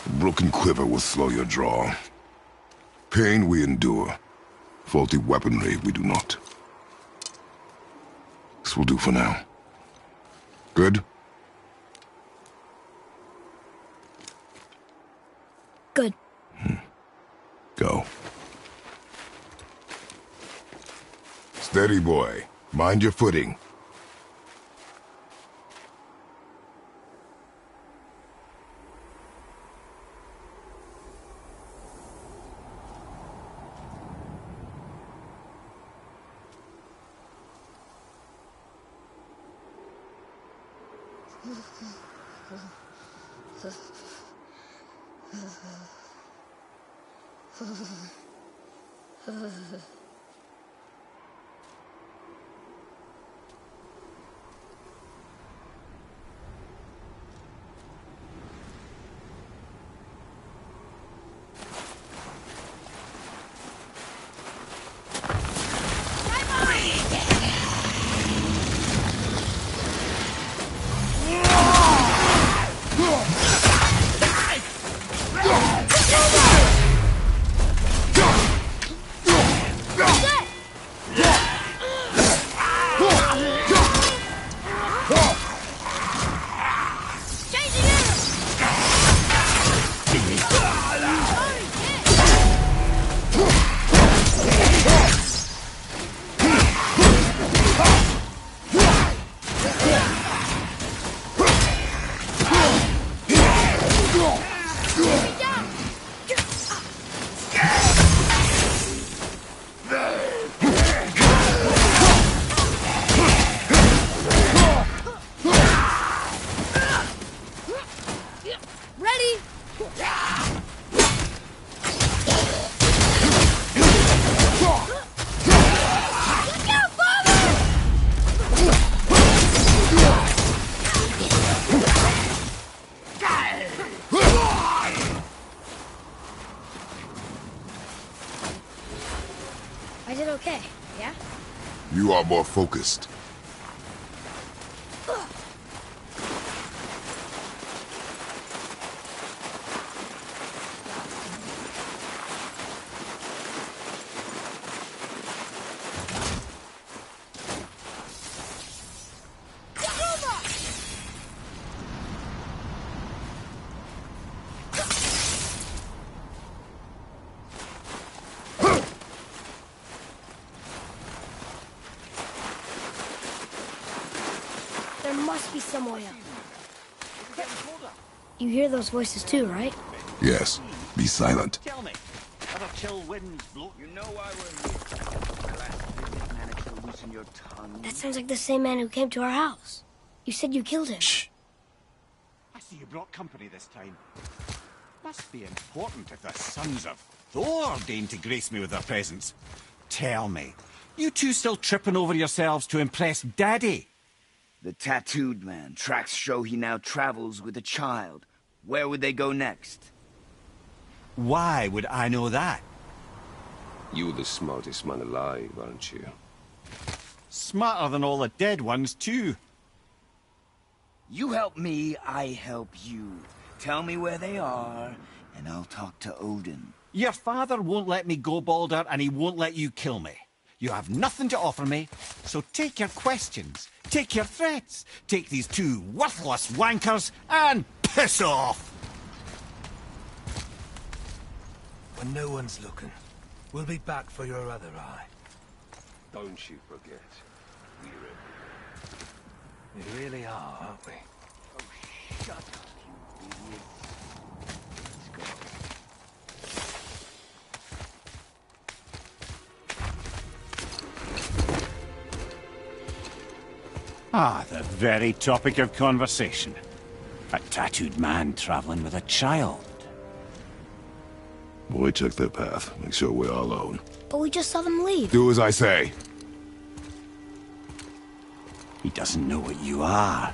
A broken quiver will slow your draw. Pain we endure. Faulty weaponry we do not. This will do for now. Good? Good. Go. Steady, boy. Mind your footing. I did okay, yeah? You are more focused. There must be some way up. You hear those voices too, right? Yes. Be silent. Tell me, other chill winds blow? You know why we're here. Last visit managed to loosen your tongue. That sounds like the same man who came to our house. You said you killed him. Shh. I see you brought company this time. Must be important if the sons of Thor deign to grace me with their presence. Tell me, you two still tripping over yourselves to impress Daddy? The tattooed man. Tracks show he now travels with a child. Where would they go next? Why would I know that? You're the smartest man alive, aren't you? Smarter than all the dead ones, too. You help me, I help you. Tell me where they are, and I'll talk to Odin. Your father won't let me go, Baldur, and he won't let you kill me. You have nothing to offer me, so take your questions, take your threats, take these two worthless wankers, and piss off! When no one's looking, we'll be back for your other eye. Don't you forget. We're We really are, aren't we? Oh, shut up, you idiot. Let's go. Ah, the very topic of conversation. A tattooed man traveling with a child. Boy, check their path. Make sure we're all alone. But we just saw them leave. Do as I say. He doesn't know what you are.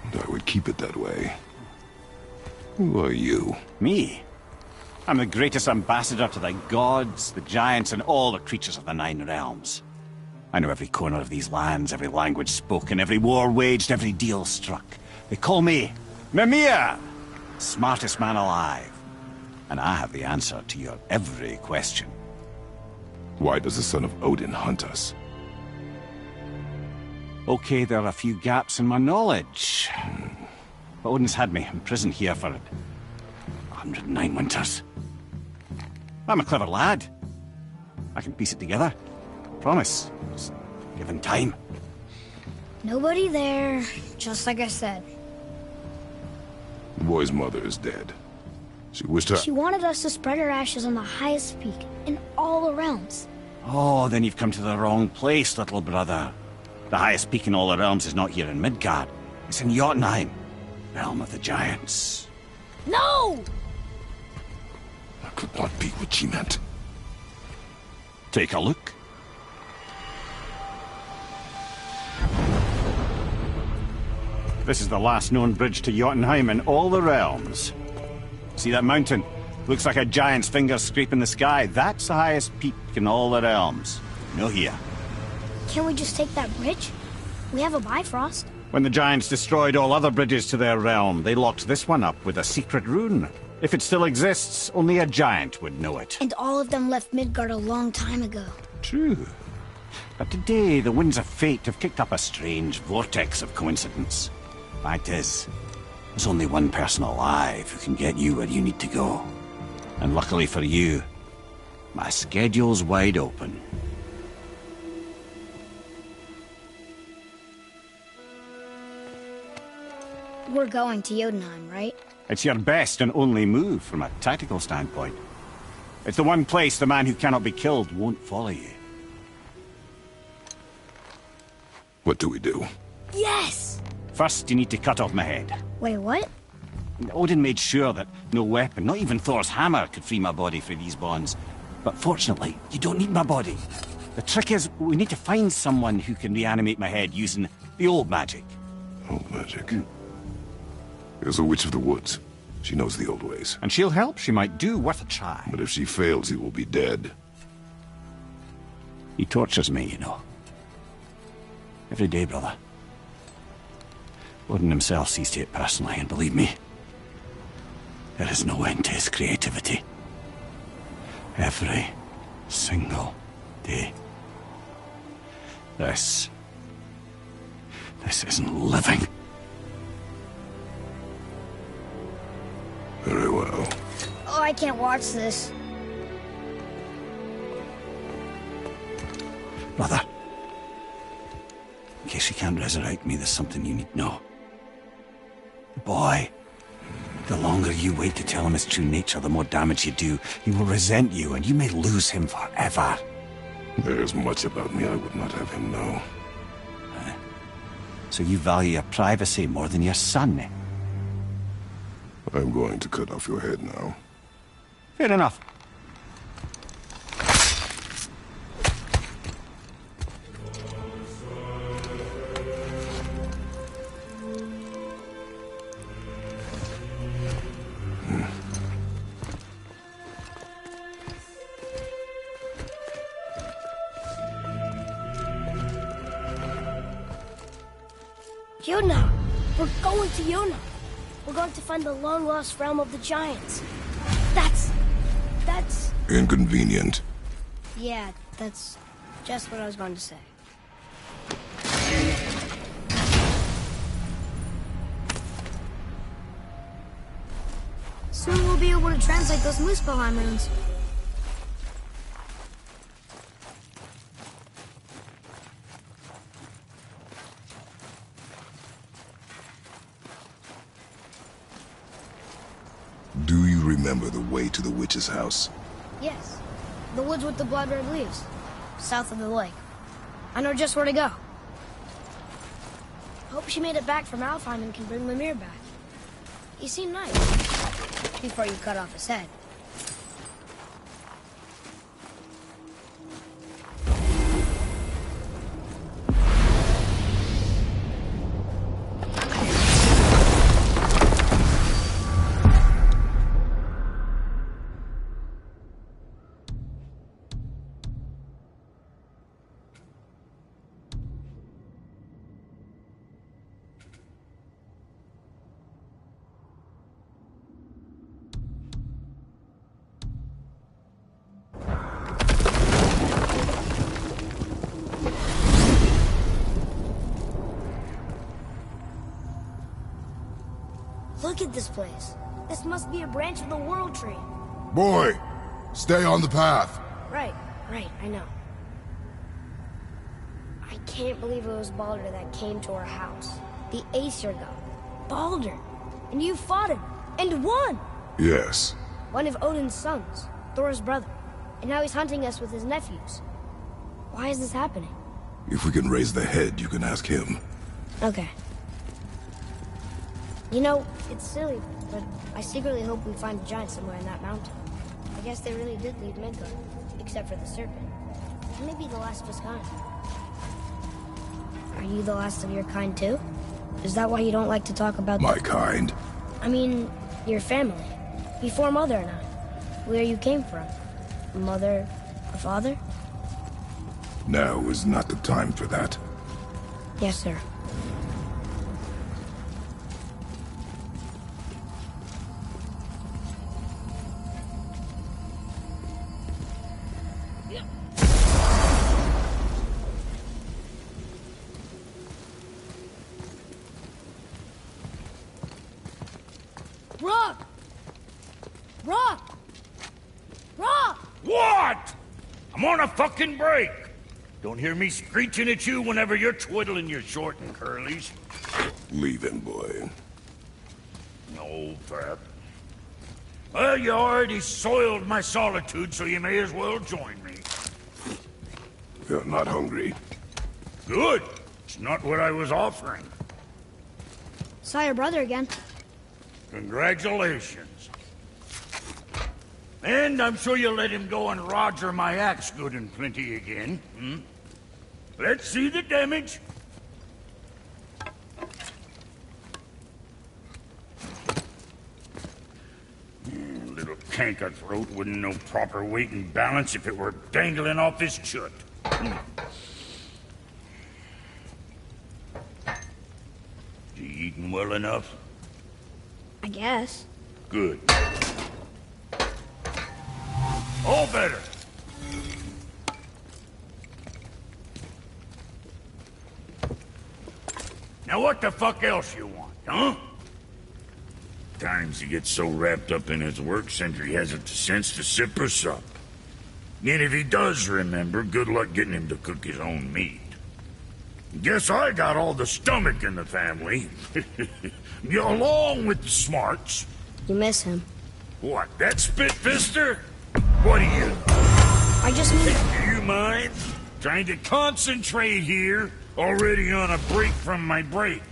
And I would keep it that way. Who are you? Me? I'm the greatest ambassador to the gods, the giants, and all the creatures of the Nine Realms. I know every corner of these lands, every language spoken, every war waged, every deal struck. They call me Mimir, Smartest man alive. And I have the answer to your every question. Why does the son of Odin hunt us? Okay, there are a few gaps in my knowledge. But Odin's had me imprisoned here for 109 winters. I'm a clever lad. I can piece it together. Promise. Just given time. Nobody there, just like I said. The boy's mother is dead. She wished her... She wanted us to spread her ashes on the highest peak in all the realms. Oh, then you've come to the wrong place, little brother. The highest peak in all the realms is not here in Midgard. It's in Jotunheim, realm of the giants. No! That could not be what she meant. Take a look. This is the last known bridge to Jotunheim in all the realms. See that mountain? Looks like a giant's finger scraping the sky. That's the highest peak in all the realms. No here. Can't we just take that bridge? We have a Bifrost. When the giants destroyed all other bridges to their realm, they locked this one up with a secret rune. If it still exists, only a giant would know it. And all of them left Midgard a long time ago. True. But today, the winds of fate have kicked up a strange vortex of coincidence. Fact is, there's only one person alive who can get you where you need to go. And luckily for you, my schedule's wide open. We're going to Jotunheim, right? It's your best and only move from a tactical standpoint. It's the one place the man who cannot be killed won't follow you. What do we do? Yes! First, you need to cut off my head. Wait, what? Odin made sure that no weapon, not even Thor's hammer, could free my body from these bonds. But fortunately, you don't need my body. The trick is, we need to find someone who can reanimate my head using the old magic. Old magic. There's a witch of the woods. She knows the old ways. And she'll help. She might do worth a try. But if she fails, he will be dead. He tortures me, you know. Every day, brother. Odin himself sees to it personally, and believe me, there is no end to his creativity. Every single day. This isn't living. Very well. Oh, I can't watch this. Brother, in case you can't resurrect me, there's something you need to know. The boy, the longer you wait to tell him his true nature, the more damage you do. He will resent you, and you may lose him forever. There's much about me I would not have him know. So you value your privacy more than your son, eh? I'm going to cut off your head now. Fair enough. Jotunheim! We're going to Jotunheim! We're going to find the long-lost realm of the giants. That's... Inconvenient. Yeah, that's just what I was going to say. Soon we'll be able to translate those Muspelheim runes. Do you remember the way to the witch's house? Yes. The woods with the blood-red leaves. South of the lake. I know just where to go. Hope she made it back from Alfheim and can bring Mimir back. He seemed nice. Before you cut off his head. Look at this place. This must be a branch of the World Tree. Boy, stay on the path. Right, I know. I can't believe it was Baldur that came to our house. The Aesir god. Baldur! And you fought him, and won! Yes. One of Odin's sons, Thor's brother. And now he's hunting us with his nephews. Why is this happening? If we can raise the head, you can ask him. Okay. You know, it's silly, but I secretly hope we find a giant somewhere in that mountain. I guess they really did leave Midgard, except for the serpent. He may be the last of his kind. Are you the last of your kind too? Is that why you don't like to talk about... My kind? I mean, your family. Before Mother and I. Where you came from. Mother, or father? Now is not the time for that. Yes, sir. Rock! Rock! Rock! What? I'm on a fucking break. Don't hear me screeching at you whenever you're twiddling your short and curlies. Leave him, boy. No, Trap. Well, you already soiled my solitude, so you may as well join me. You're not hungry. Good. It's not what I was offering. Saw your brother again. Congratulations. And I'm sure you'll let him go and Roger my axe good and plenty again. Let's see the damage. Little canker throat wouldn't know proper weight and balance if it were dangling off his chut. You eating well enough? I guess. Good. All better. Now what the fuck else you want, huh? Times he gets so wrapped up in his work, Sentry hasn't the sense to sip or sup. And if he does remember, good luck getting him to cook his own meat. Guess I got all the stomach in the family. Along with the smarts. You miss him. What, that spit-fister? What do you... I just need... Do you mind? Trying to concentrate here, already on a break from my break.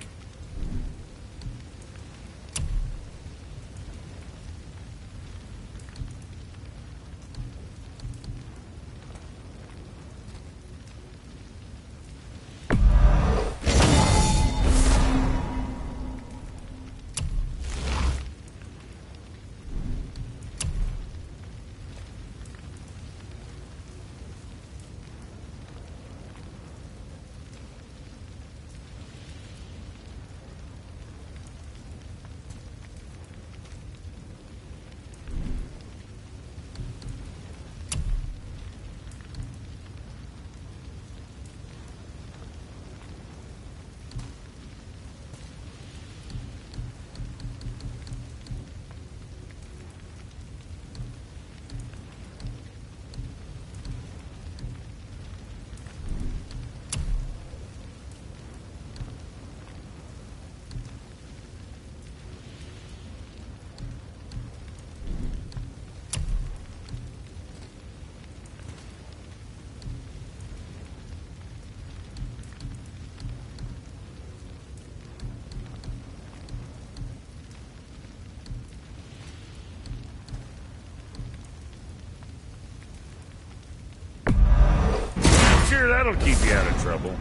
Sure, that'll keep you out of trouble.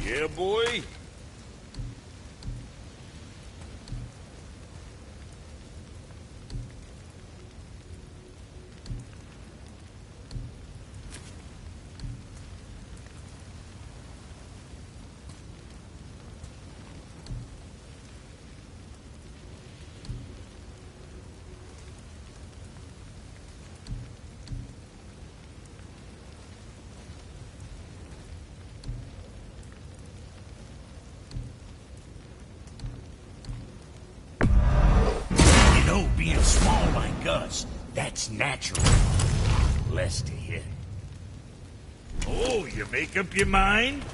Yeah, boy. us. That's natural. Less to hit. Oh, you make up your mind?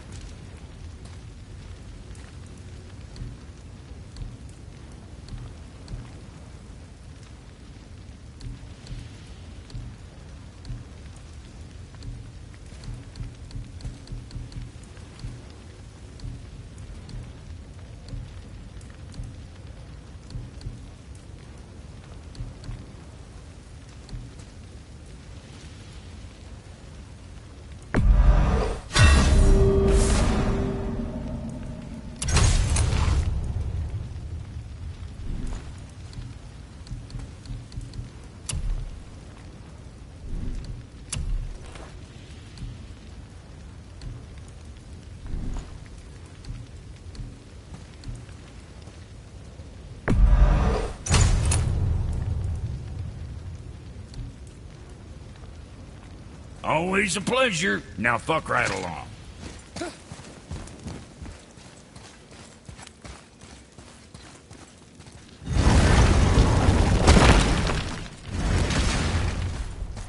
Always a pleasure. Now fuck right along.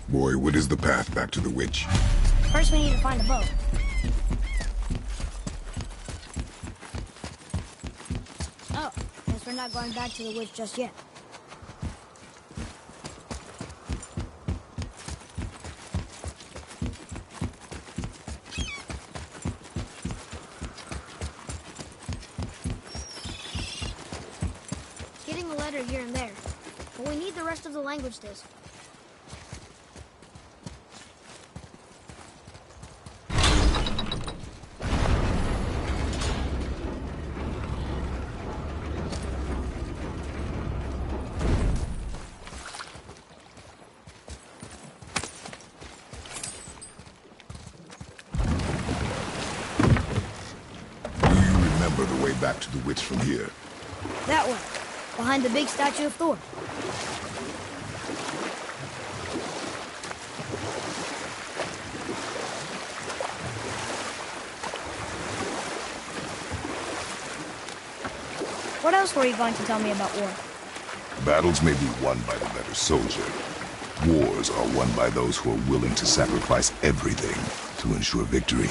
Boy, what is the path back to the witch? First we need to find a boat. Oh, guess we're not going back to the witch just yet. Getting a letter here and there, but we need the rest of the language disc. The way back to the witch from here. That way, behind the big statue of Thor. What else were you going to tell me about war? Battles may be won by the better soldier. Wars are won by those who are willing to sacrifice everything to ensure victory.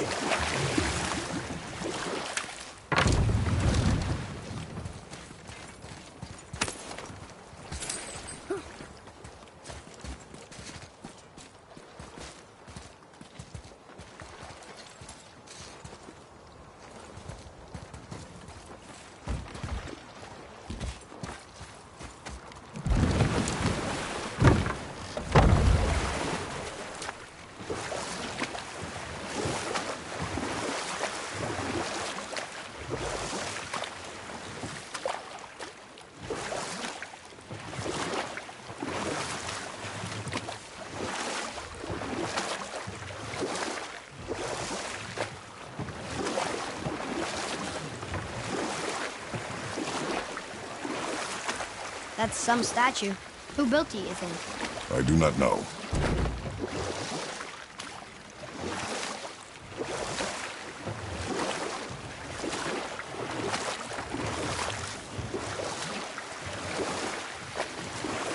That's some statue. Who built it, you think? I do not know.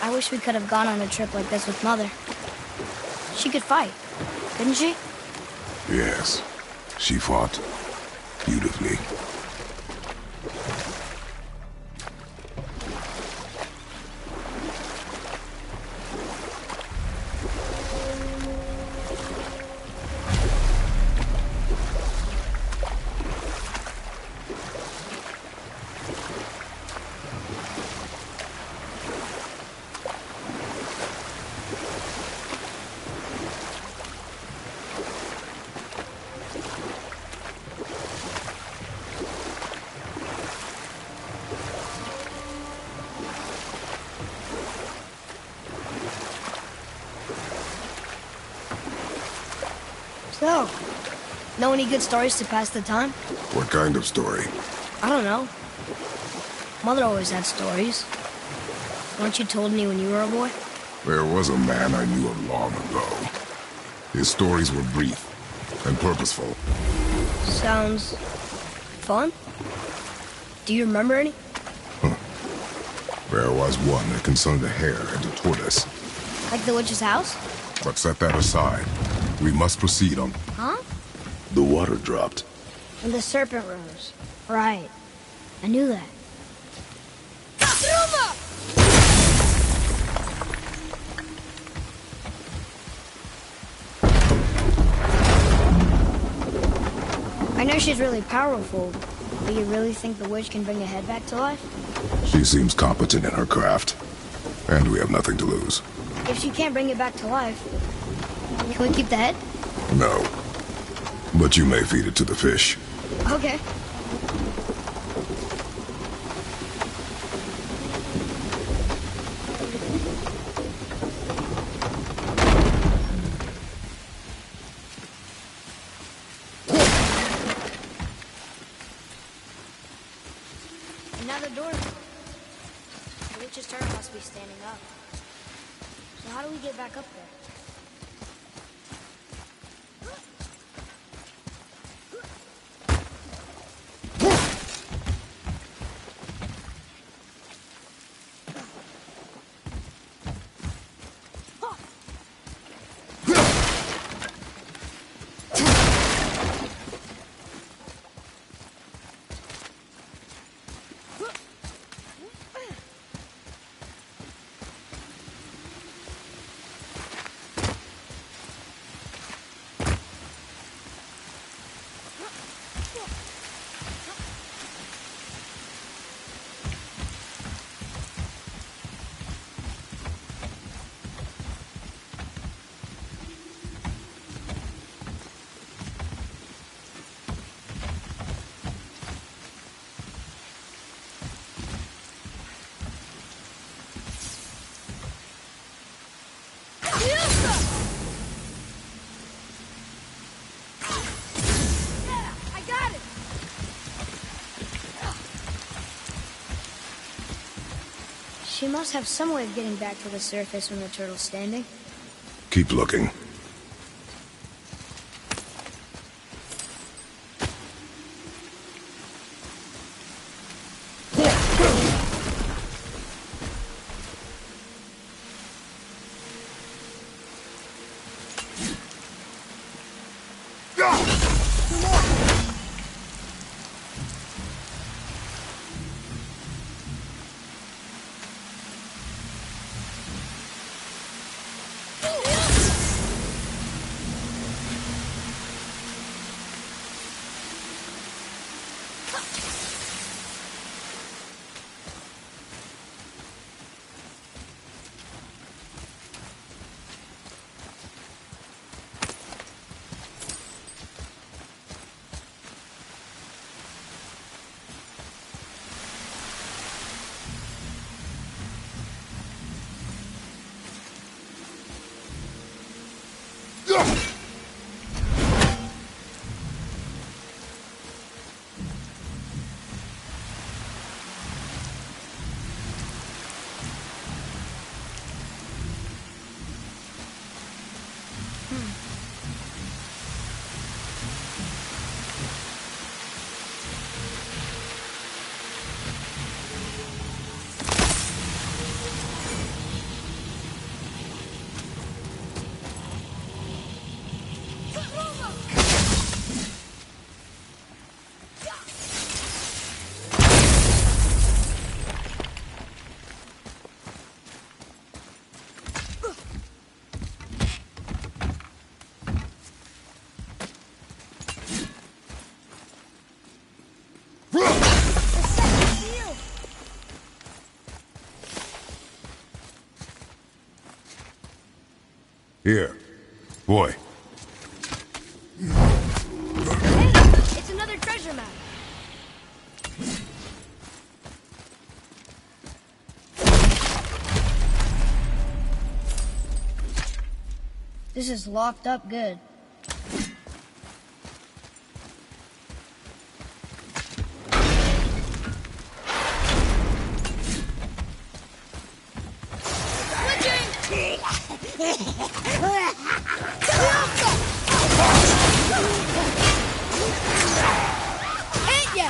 I wish we could have gone on a trip like this with Mother. She could fight, couldn't she? Yes. She fought beautifully. So, know any good stories to pass the time? What kind of story? I don't know. Mother always had stories. Weren't you told me when you were a boy? There was a man I knew of long ago. His stories were brief and purposeful. Sounds fun. Do you remember any? There was one that concerned a hare and a tortoise. Like the witch's house? But set that aside. We must proceed on... Huh? The water dropped. And the serpent rose. Right. I knew that. I know she's really powerful, but you really think the witch can bring a head back to life? She seems competent in her craft. And we have nothing to lose. If she can't bring it back to life, can we keep the head? No. But you may feed it to the fish. Okay. Another door. The witch's turret must be standing up. So how do we get back up there? She must have some way of getting back to the surface when the turtle's standing. Keep looking. Here. Boy. Hey, it's another treasure map. This is locked up good. Ain't ya?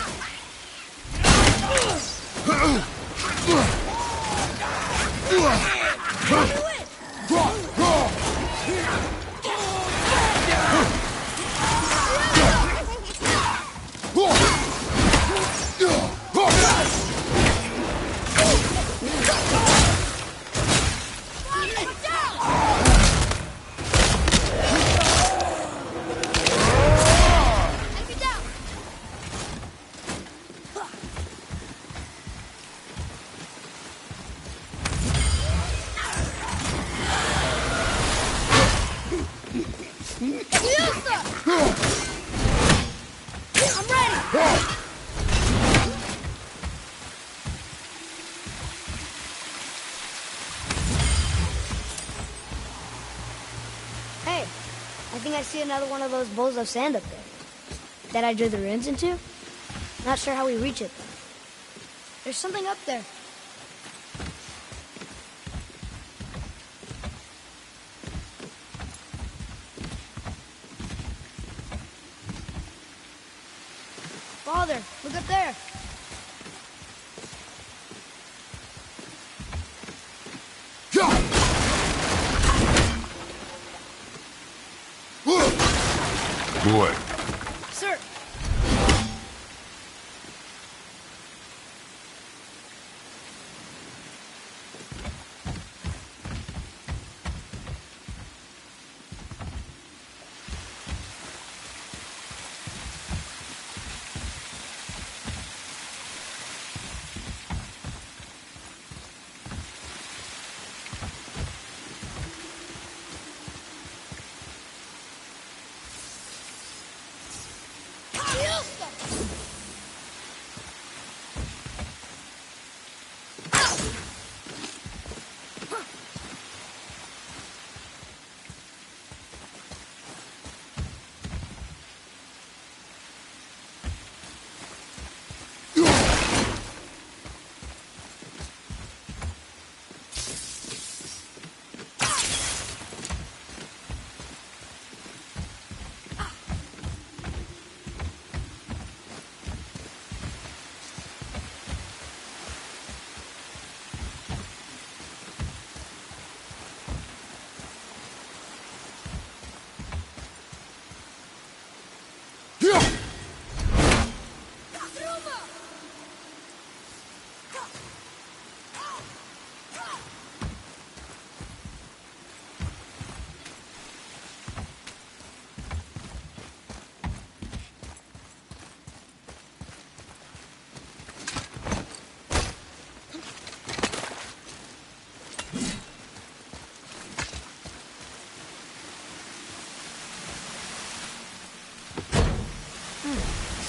I see another one of those bowls of sand up there. That I drew the runes into? Not sure how we reach it, though. There's something up there. Father, look up there. Boy. Sir.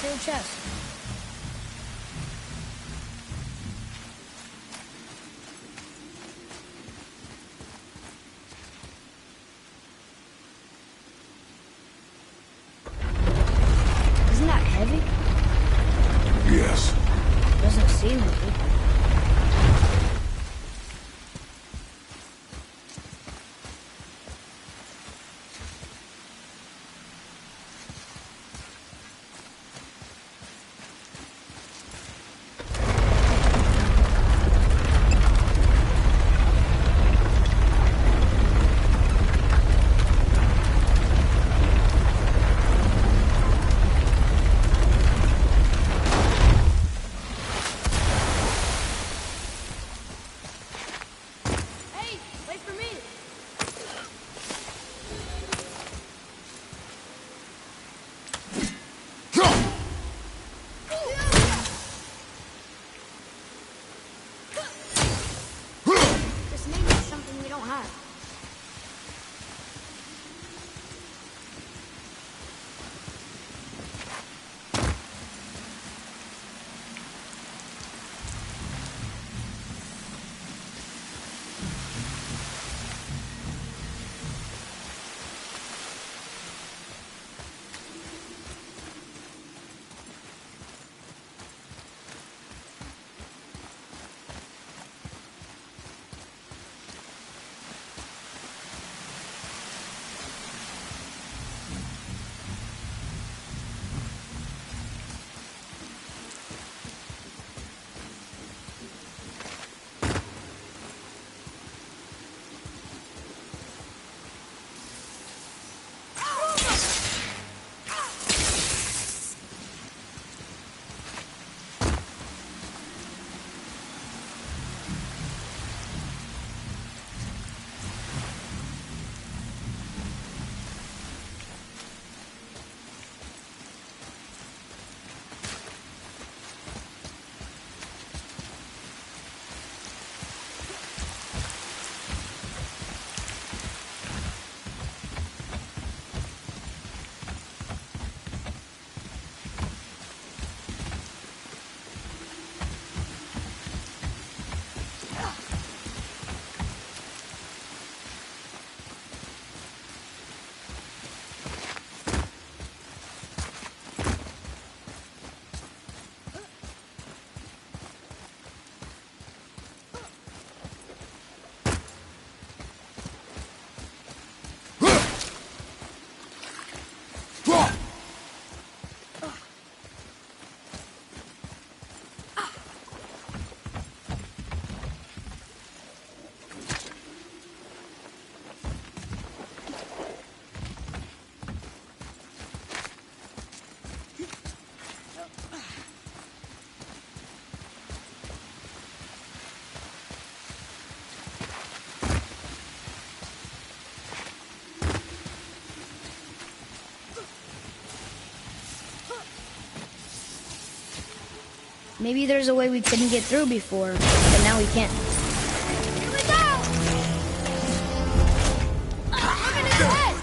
Sealed chest. Isn't that heavy? Yes. Doesn't seem to be. Maybe there's a way we couldn't get through before, but now we can. Here we go! Look at his head!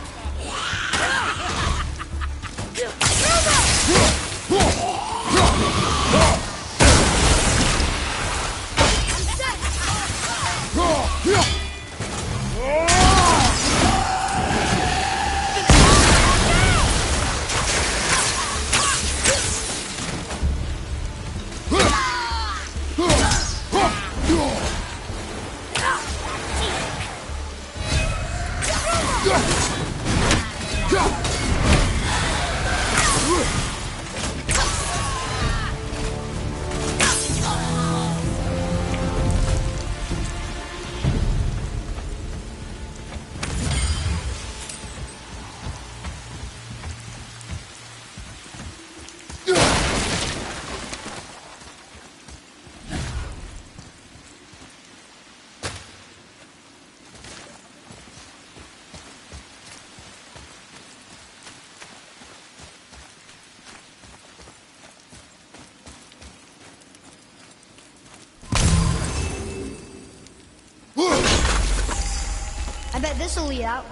I bet this'll lead out.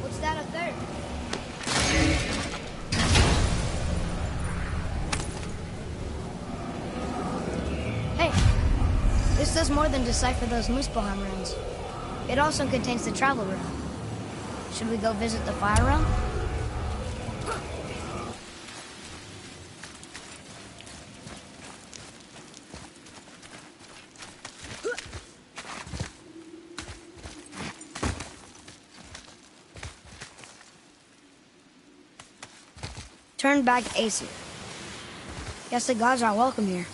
What's that up there? Hey, this does more than decipher those Muspelheim runes. It also contains the travel rune. Should we go visit the fire realm? Turn back Aesir. Guess the gods are welcome here.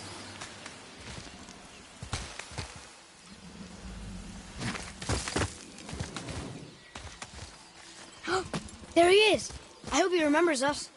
There he is! I hope he remembers us.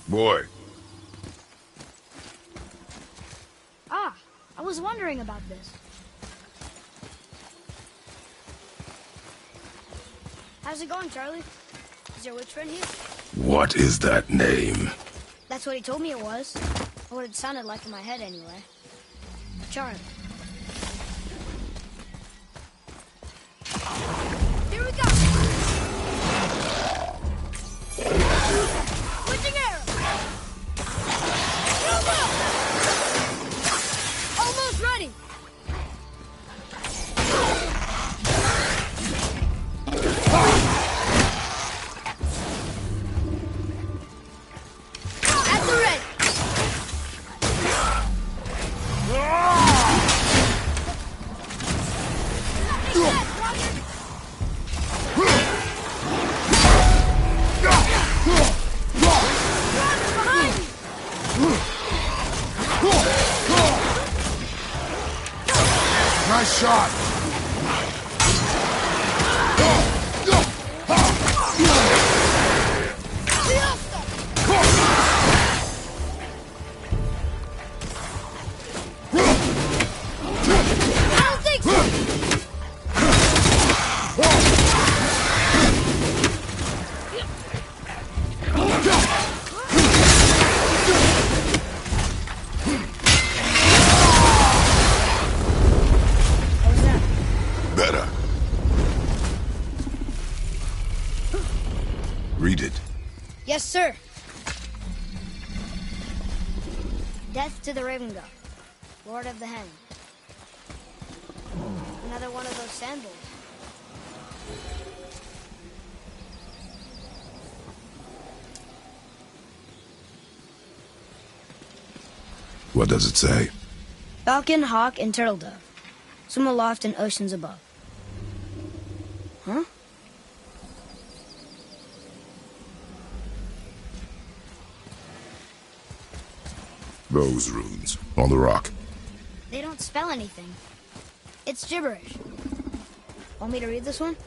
Boy, Ah, I was wondering about this. How's it going, Charlie? Is your witch friend here? what is that name? That's what he told me it was. Or what it sounded like in my head, anyway. Charlie. Here we go! Switching arrow! Almost ready! At the ready! shot! I don't think so! What was that? Better. Read it. Yes, sir. Death to the Raven God, Lord of the Hen. Another one of those sandals. What does it say? Falcon, hawk, and turtle dove. Swim aloft in oceans above. Huh? Those runes. On the rock. They don't spell anything. It's gibberish. Want me to read this one?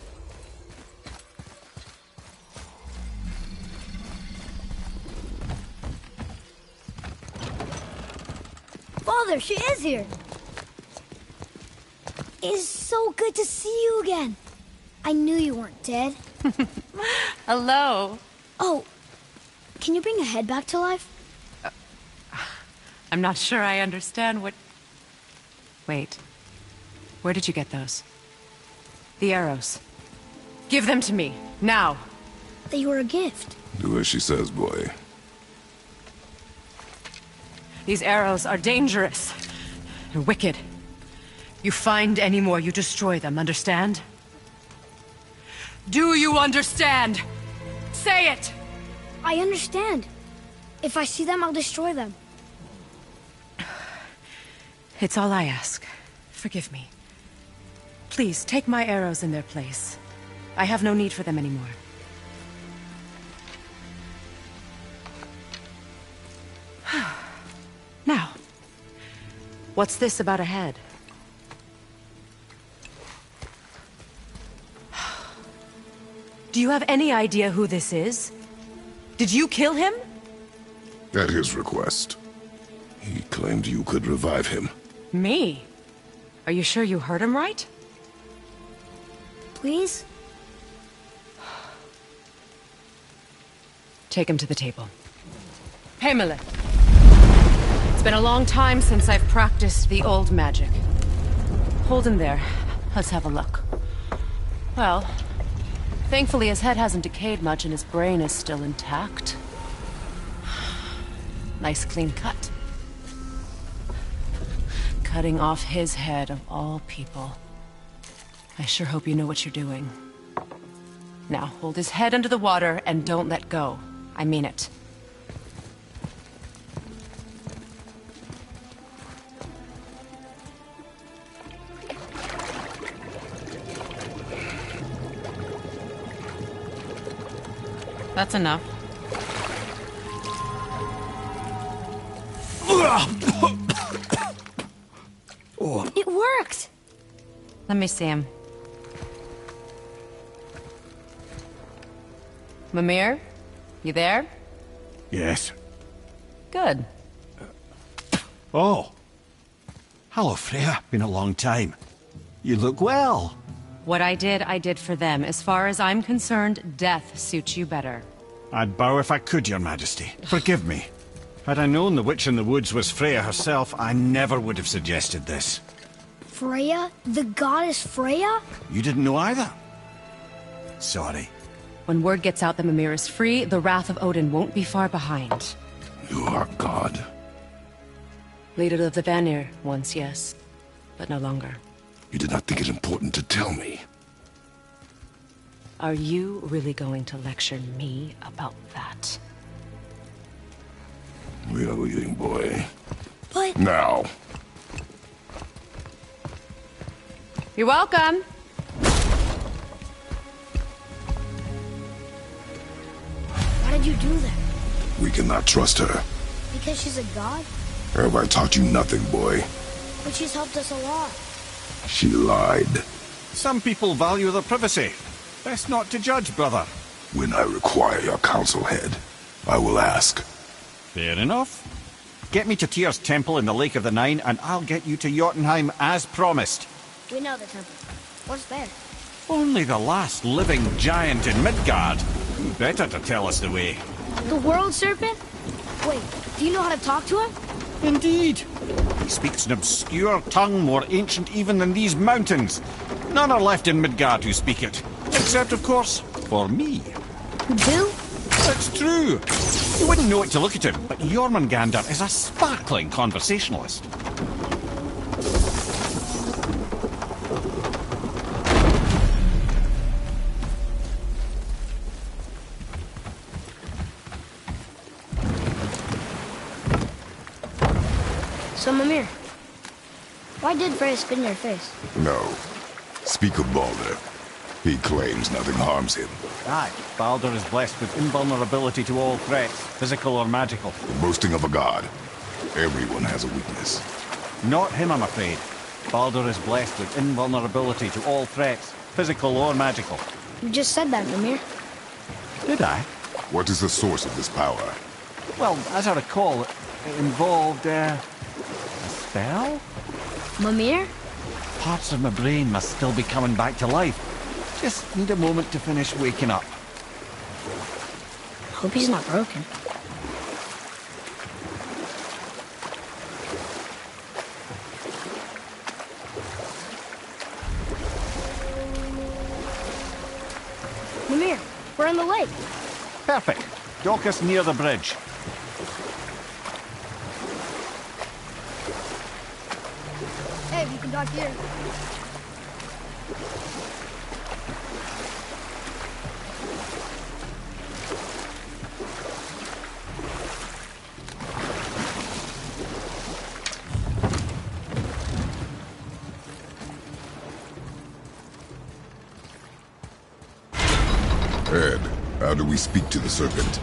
Father, she is here! It is so good to see you again. I knew you weren't dead. Hello. Oh, can you bring a head back to life? I'm not sure I understand what... Wait. Where did you get those? The arrows. Give them to me, now. They were a gift. Do as she says, boy. These arrows are dangerous. They're wicked. You find any more, you destroy them, understand? Do you understand? Say it! I understand. If I see them, I'll destroy them. It's all I ask. Forgive me. Please, take my arrows in their place. I have no need for them anymore. Now, what's this about a head? Do you have any idea who this is? Did you kill him? At his request. He claimed you could revive him. Me? Are you sure you heard him right? Please? Take him to the table. Heimele. It's been a long time since I've practiced the old magic. Hold him there. Let's have a look. Well, thankfully his head hasn't decayed much and his brain is still intact. Nice clean cut. Cutting off his head of all people. I sure hope you know what you're doing. Now, hold his head under the water and don't let go. I mean it. That's enough. It worked! Let me see him. Mimir? You there? Yes. Good. Oh. Hello, Freya. Been a long time. You look well. What I did for them. As far as I'm concerned, death suits you better. I'd bow if I could, Your Majesty. Forgive me. Had I known the witch in the woods was Freya herself, I never would have suggested this. Freya? The goddess Freya? You didn't know either? Sorry. When word gets out that Mimir is free, the wrath of Odin won't be far behind. You are God. Leader of the Vanir, once, yes. But no longer. You did not think it important to tell me. Are you really going to lecture me about that? We are leaving, boy. But... Now. You're welcome. Why did you do that? We cannot trust her. Because she's a god? Have I taught you nothing, boy? But she's helped us a lot. She lied. Some people value their privacy. Best not to judge, brother. When I require your counsel, Head, I will ask. Fair enough. Get me to Tyr's temple in the Lake of the Nine, and I'll get you to Jotunheim as promised. We know the temple. What's there? Only the last living giant in Midgard. Who better to tell us the way? The World Serpent? Wait, do you know how to talk to him? Indeed. He speaks an obscure tongue more ancient even than these mountains. None are left in Midgard who speak it. Except, of course, for me. You do? It's true. You wouldn't know it to look at him, but Jormungandr is a sparkling conversationalist. So, Mimir, why did Freya spit in your face? No. Speak of Baldur. He claims nothing harms him. Aye, Baldur is blessed with invulnerability to all threats, physical or magical. Boasting of a god. Everyone has a weakness. Not him, I'm afraid. Baldur is blessed with invulnerability to all threats, physical or magical. You just said that, Mimir. Did I? What is the source of this power? Well, as I recall, it involved, a spell? Mimir? Parts of my brain must still be coming back to life. Just need a moment to finish waking up. Hope he's not broken. Mimir, we're on the lake. Perfect. Dock us near the bridge. Hey, you can dock here. Ed, how do we speak to the serpent?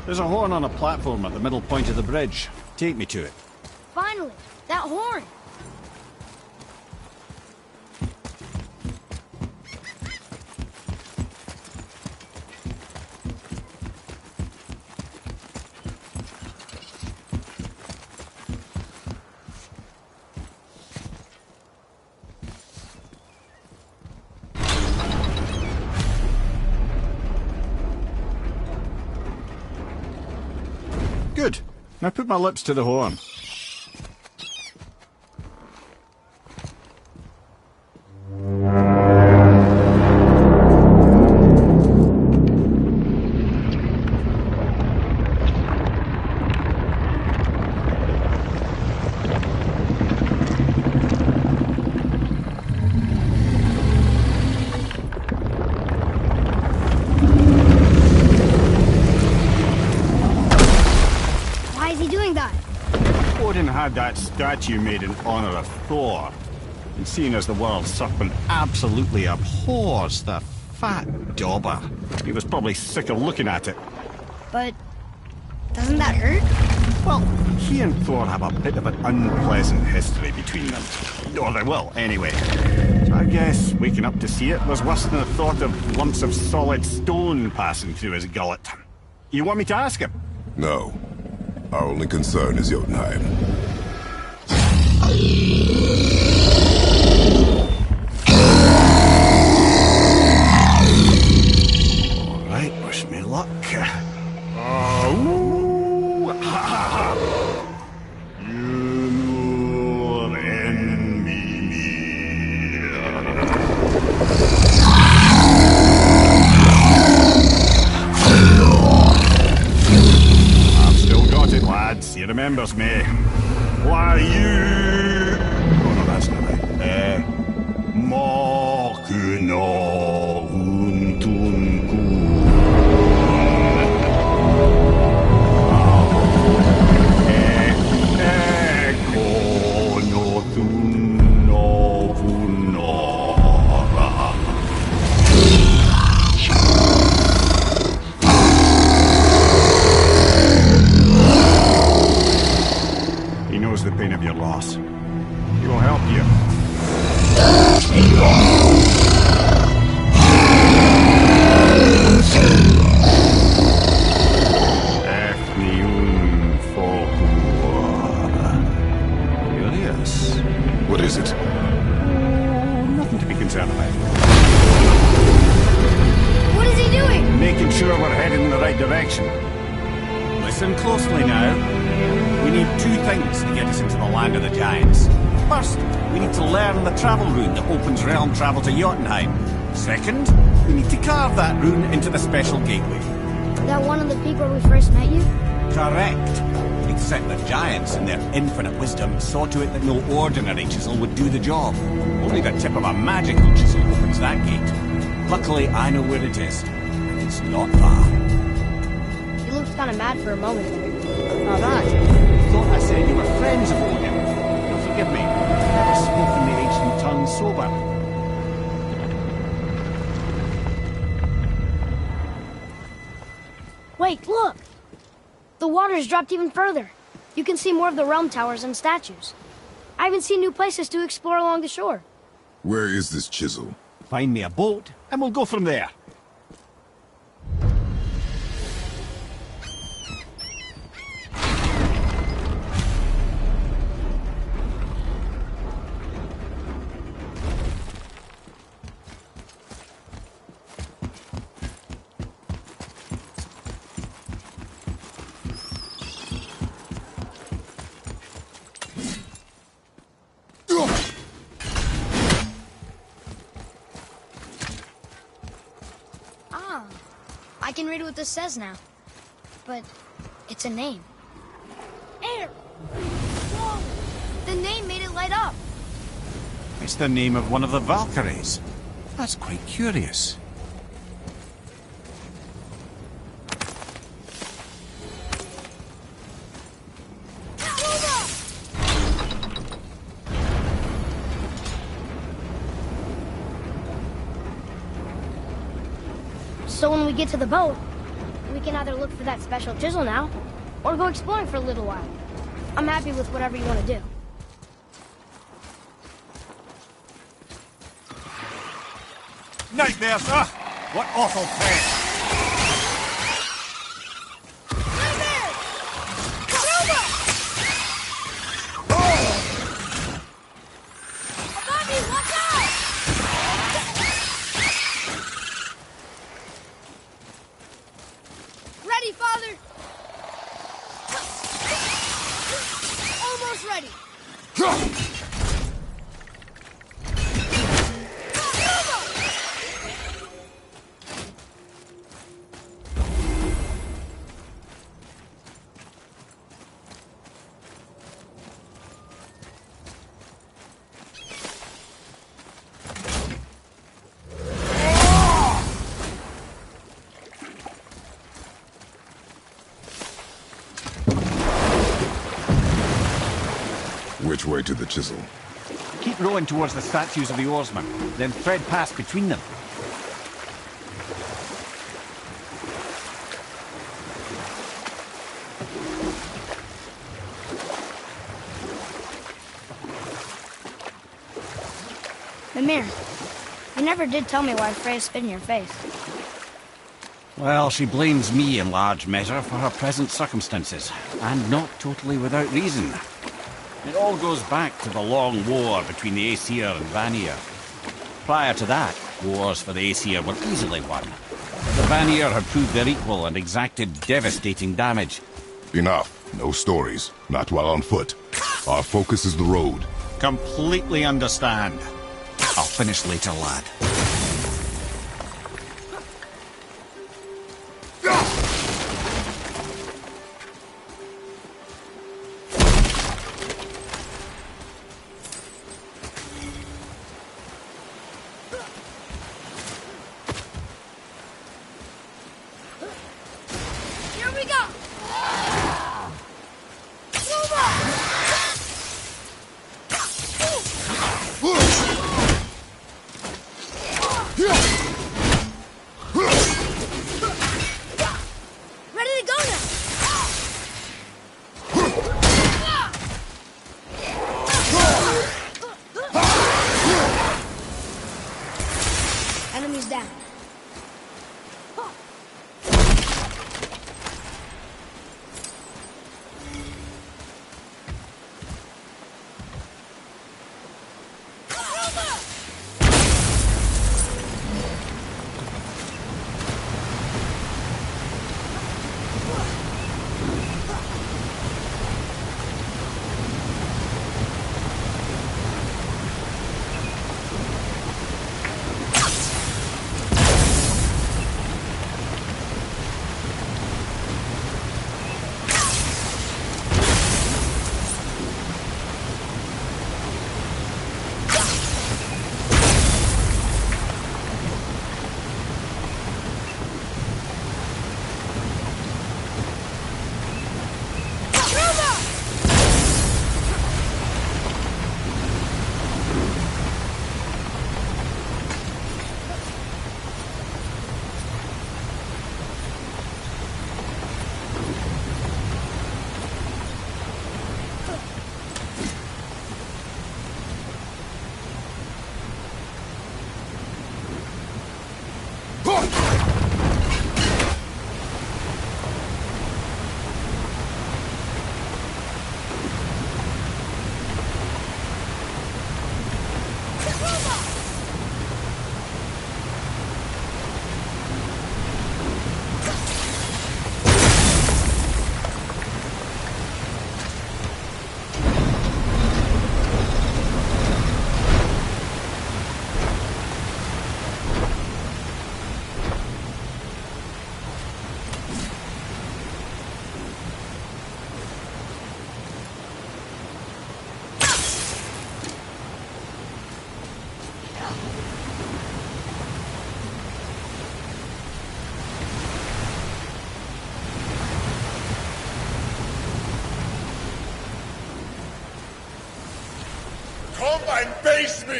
There's a horn on a platform at the middle point of the bridge. Take me to it. Finally, that horn. Good. Now put my lips to the horn. Why is he doing that? Odin had that statue made in honor of Thor. And seeing as the world serpent absolutely abhors the fat dauber, he was probably sick of looking at it. But doesn't that hurt? Well, he and Thor have a bit of an unpleasant history between them. Or they will, anyway. So I guess waking up to see it was worse than the thought of lumps of solid stone passing through his gullet. You want me to ask him? No. Our only concern is Jotunheim. All right, wish me luck. I've still got it, lads. He remembers me. Why you? Oh no, that's not right. Mokuno untunku. Eko no tunno vunora. He knows the pain of your loss. He will help you. Listen closely now. We need two things to get us into the land of the giants. First, we need to learn the travel rune that opens realm travel to Jotunheim. Second, we need to carve that rune into the special gateway. That one of the peak where we first met you? Correct. Except the giants, in their infinite wisdom, saw to it that no ordinary chisel would do the job. Only the tip of a magical chisel opens that gate. Luckily, I know where it is. It's not far. You looked kind of mad for a moment there. Now that, you thought I said you were friends of Odin. You'll forgive me. I've never spoken the ancient tongue sober. Wait, look! The water's dropped even further. You can see more of the realm towers and statues. I even see new places to explore along the shore. Where is this chisel? Find me a boat, and we'll go from there. I can read what this says now. But it's a name. Air! Whoa! The name made it light up. It's the name of one of the Valkyries. That's quite curious. So when we get to the boat, we can either look for that special chisel now, or go exploring for a little while. I'm happy with whatever you want to do. Nightmare, sir! What awful pain! Which way to the chisel? Keep rowing towards the statues of the oarsmen, then thread past between them. Mimir, you never did tell me why Freya spit in your face. Well, she blames me in large measure for her present circumstances, and not totally without reason. It all goes back to the long war between the Aesir and Vanir. Prior to that, wars for the Aesir were easily won. The Vanir had proved their equal and exacted devastating damage. Enough. No stories. Not while on foot. Our focus is the road. Completely understand. I'll finish later, lad. Enemies down.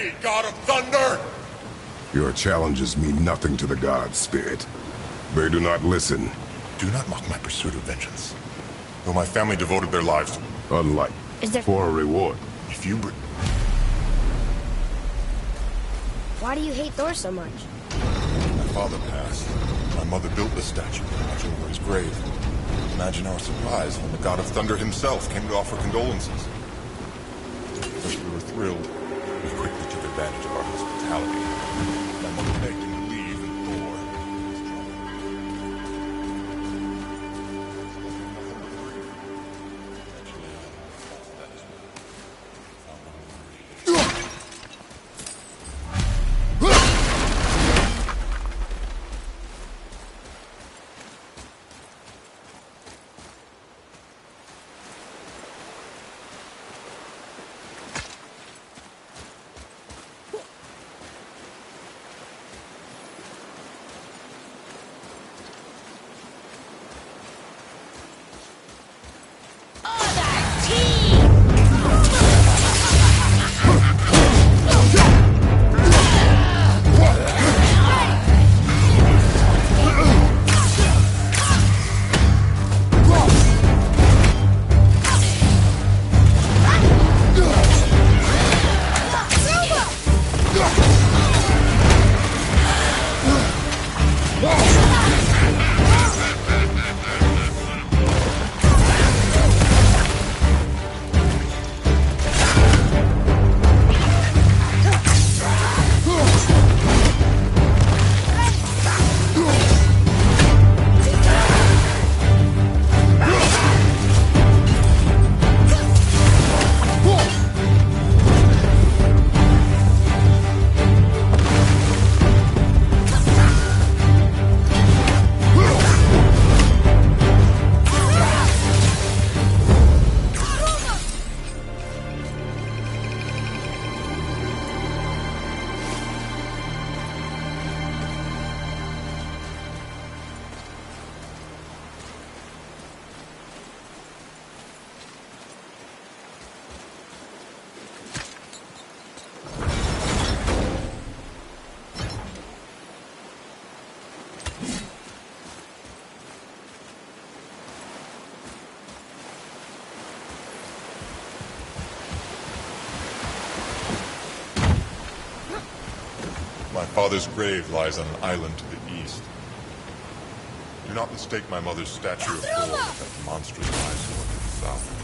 me, God of Thunder! Your challenges mean nothing to the gods, Spirit. They do not listen. Do not mock my pursuit of vengeance. Though my family devoted their lives to... Unlike. Is there... For a reward. If you... Why do you hate Thor so much? My father passed. My mother built the statue much over his grave. Imagine our surprise when the God of Thunder himself came to offer condolences. First we were thrilled. We quickly took advantage of our hospitality. My mother begged him to leave, and Thor... My father's grave lies on an island to the east. Do not mistake my mother's statue of Thor with that monstrous eyesore to the south.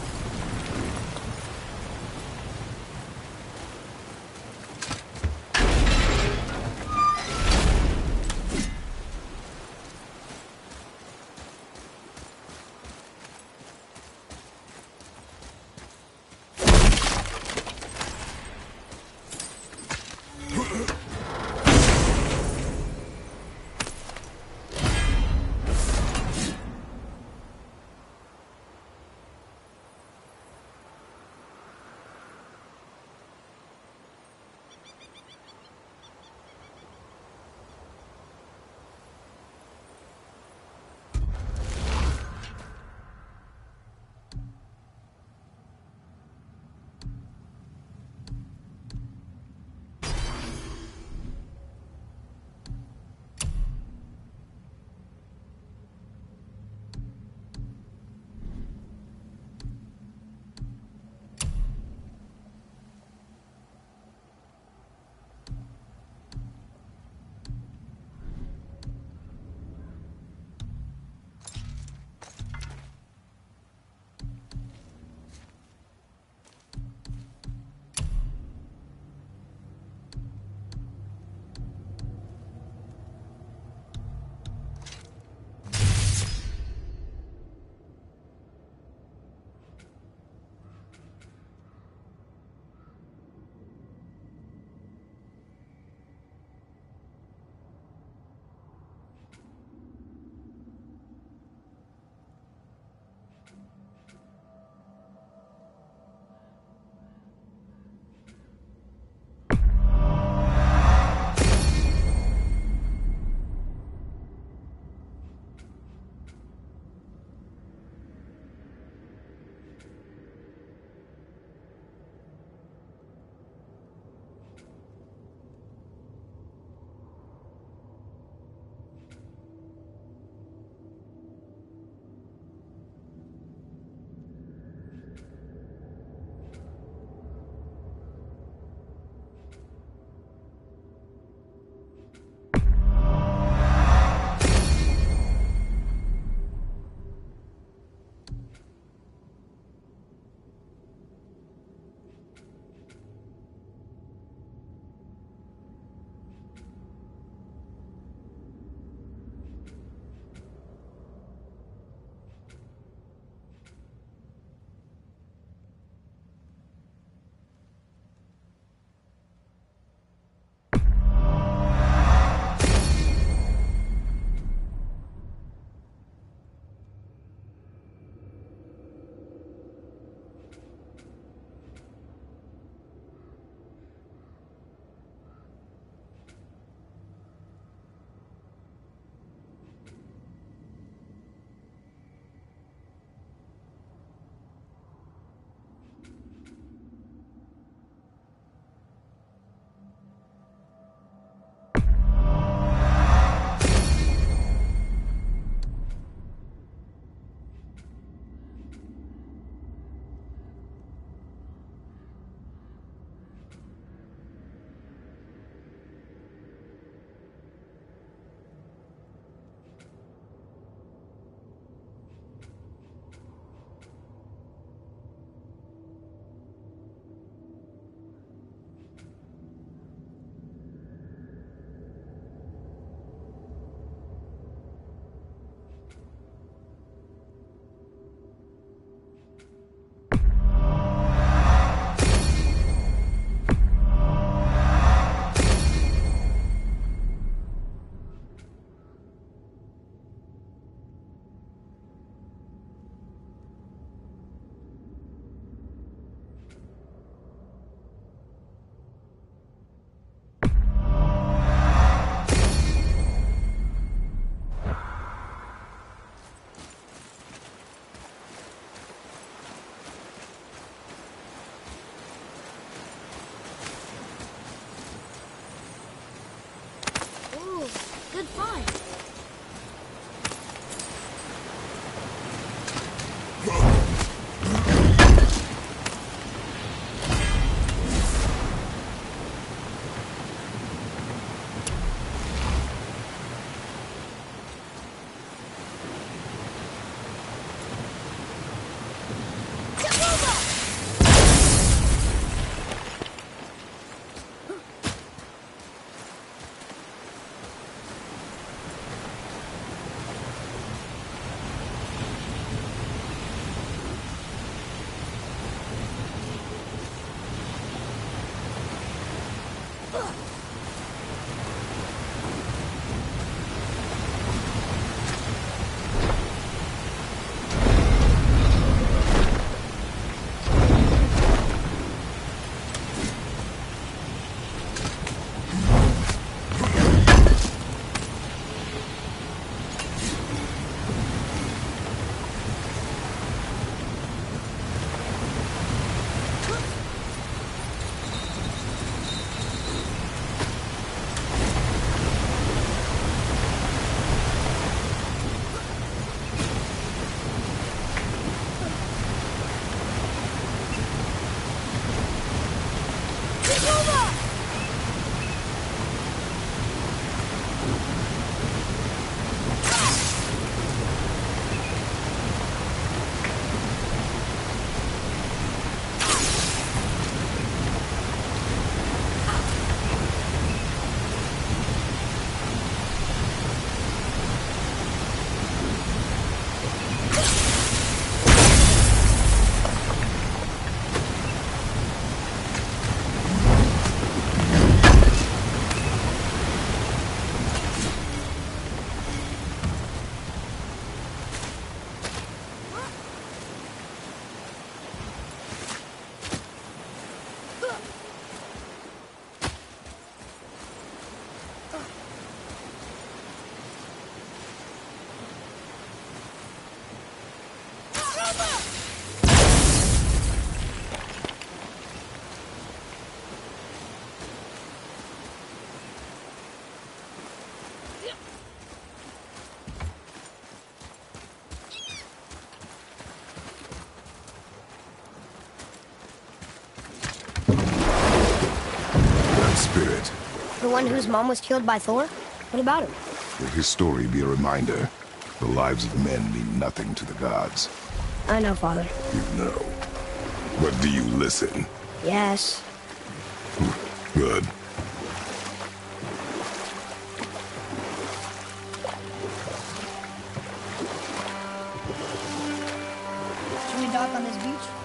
That spirit, The one whose mom was killed by Thor? What about him? will his story be a reminder? The lives of men mean nothing to the gods. I know, Father. You know. But do you listen? Yes. Good. Should we dock on this beach?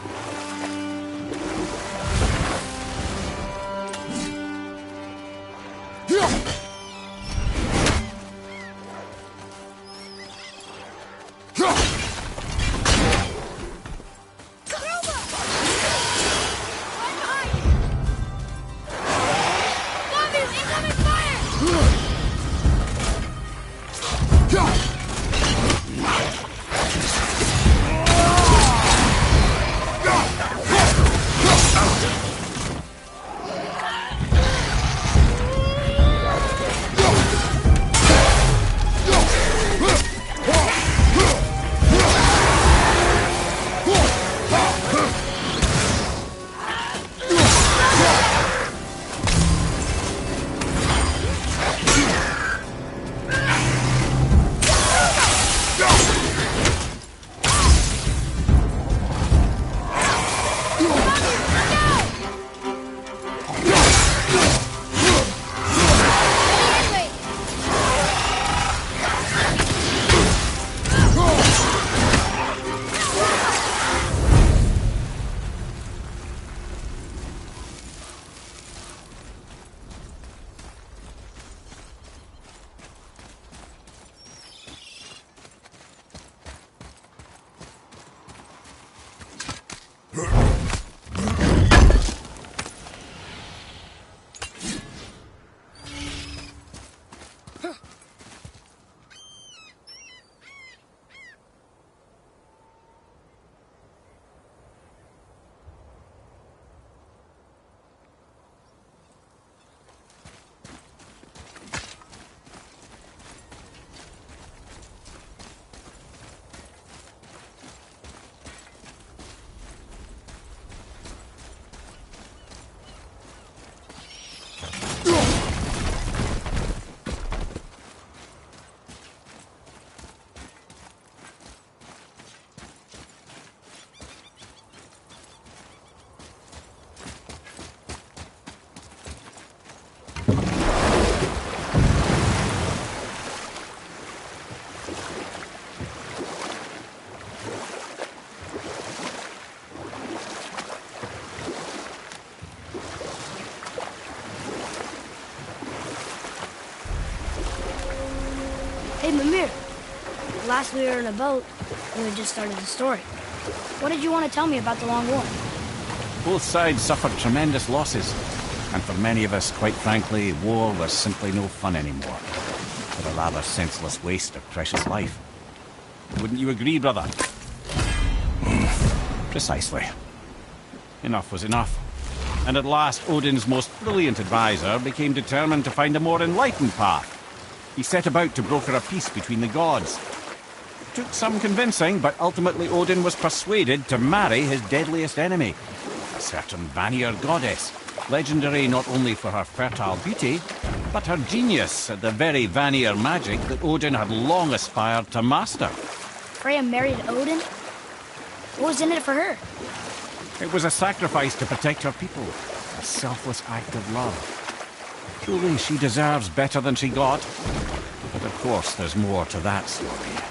Hey, Mimir. Last we were in a boat, we had just started the story. What did you want to tell me about the Long War? Both sides suffered tremendous losses. And for many of us, quite frankly, war was simply no fun anymore. But a rather senseless waste of precious life. Wouldn't you agree, brother? Precisely. Enough was enough. And at last, Odin's most brilliant advisor became determined to find a more enlightened path. He set about to broker a peace between the gods. It took some convincing, but ultimately Odin was persuaded to marry his deadliest enemy, a certain Vanir goddess, legendary not only for her fertile beauty, but her genius at the very Vanir magic that Odin had long aspired to master. Freya married Odin? What was in it for her? It was a sacrifice to protect her people, a selfless act of love. Truly, she deserves better than she got. But of course, there's more to that story.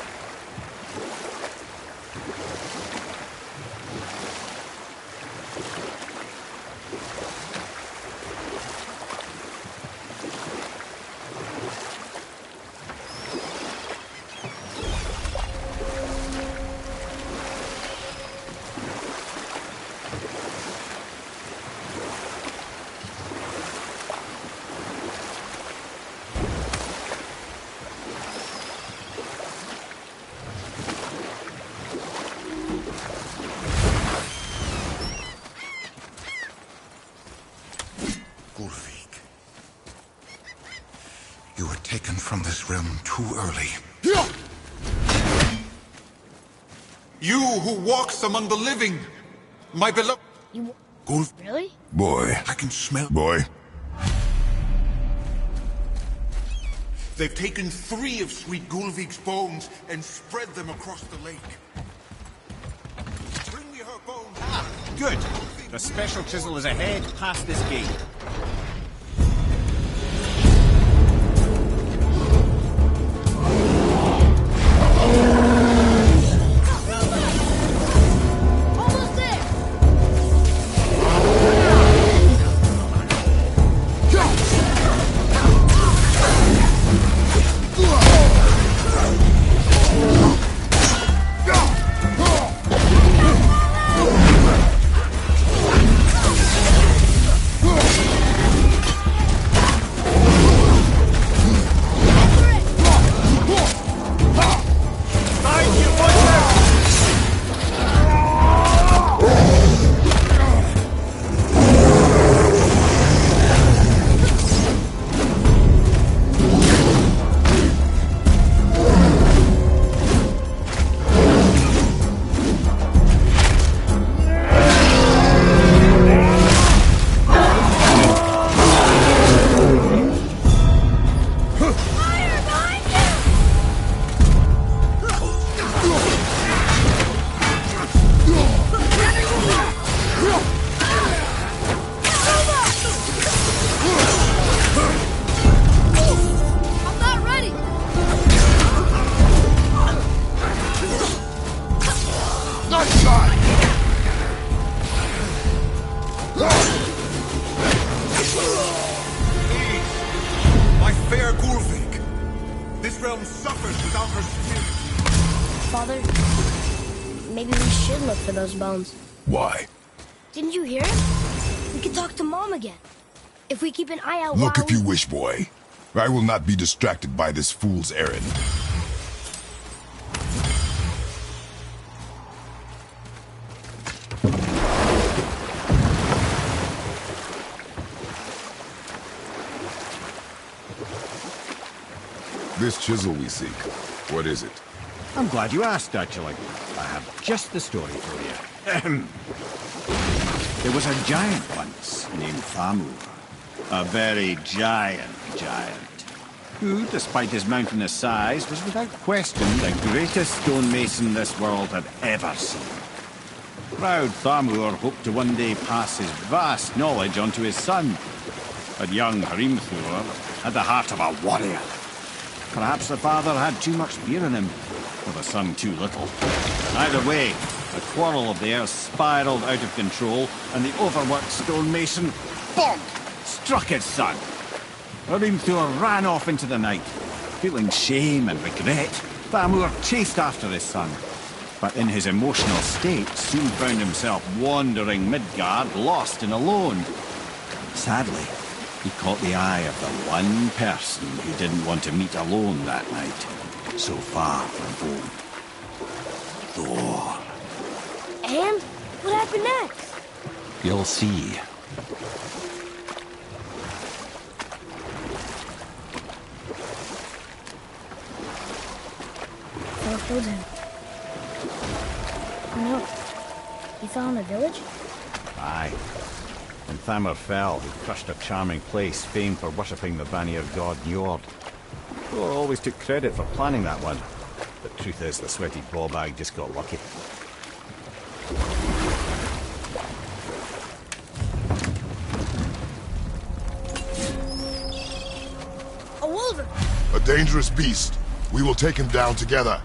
taken from this realm too early. You who walks among the living, my beloved... You... Gulf... Really? Boy. I can smell... Boy. They've taken 3 of Sweet Gulvik's bones and spread them across the lake. Bring me her bones. Ah, good. The special chisel is ahead past this gate. Almost there! I'm not ready! Nice shot! My fair Gulvik! This realm suffers without her spirit. Father, maybe we should look for those bones. Why? Didn't you hear him? We could talk to Mom again. If we keep an eye out Look while if you wish, boy. I will not be distracted by this fool's errand. This chisel we seek, what is it? I'm glad you asked, actually. I have just the story for you. There was a giant once named Thamur. A very giant, who, despite his mountainous size, was without question the greatest stonemason this world had ever seen. Proud Thamur hoped to one day pass his vast knowledge on to his son. But young Hrimthur had the heart of a warrior. Perhaps the father had too much fear in him, or the son too little. Either way, the quarrel of theirs spiraled out of control, and the overworked stonemason, bonk, struck his son. Hrimthur ran off into the night. Feeling shame and regret, Thamur chased after his son. But in his emotional state, soon found himself wandering Midgard, lost and alone. Sadly, he caught the eye of the one person he didn't want to meet alone that night, so far from home. Thor. And? What happened next? You'll see. Thor killed him. Oh no. He fell in the village? Aye. When Thamur fell, he crushed a charming place famed for worshipping the Vanir god Njord. Thor always took credit for planning that one. The truth is, the sweaty ballbag just got lucky. A wolver! A dangerous beast. We will take him down together.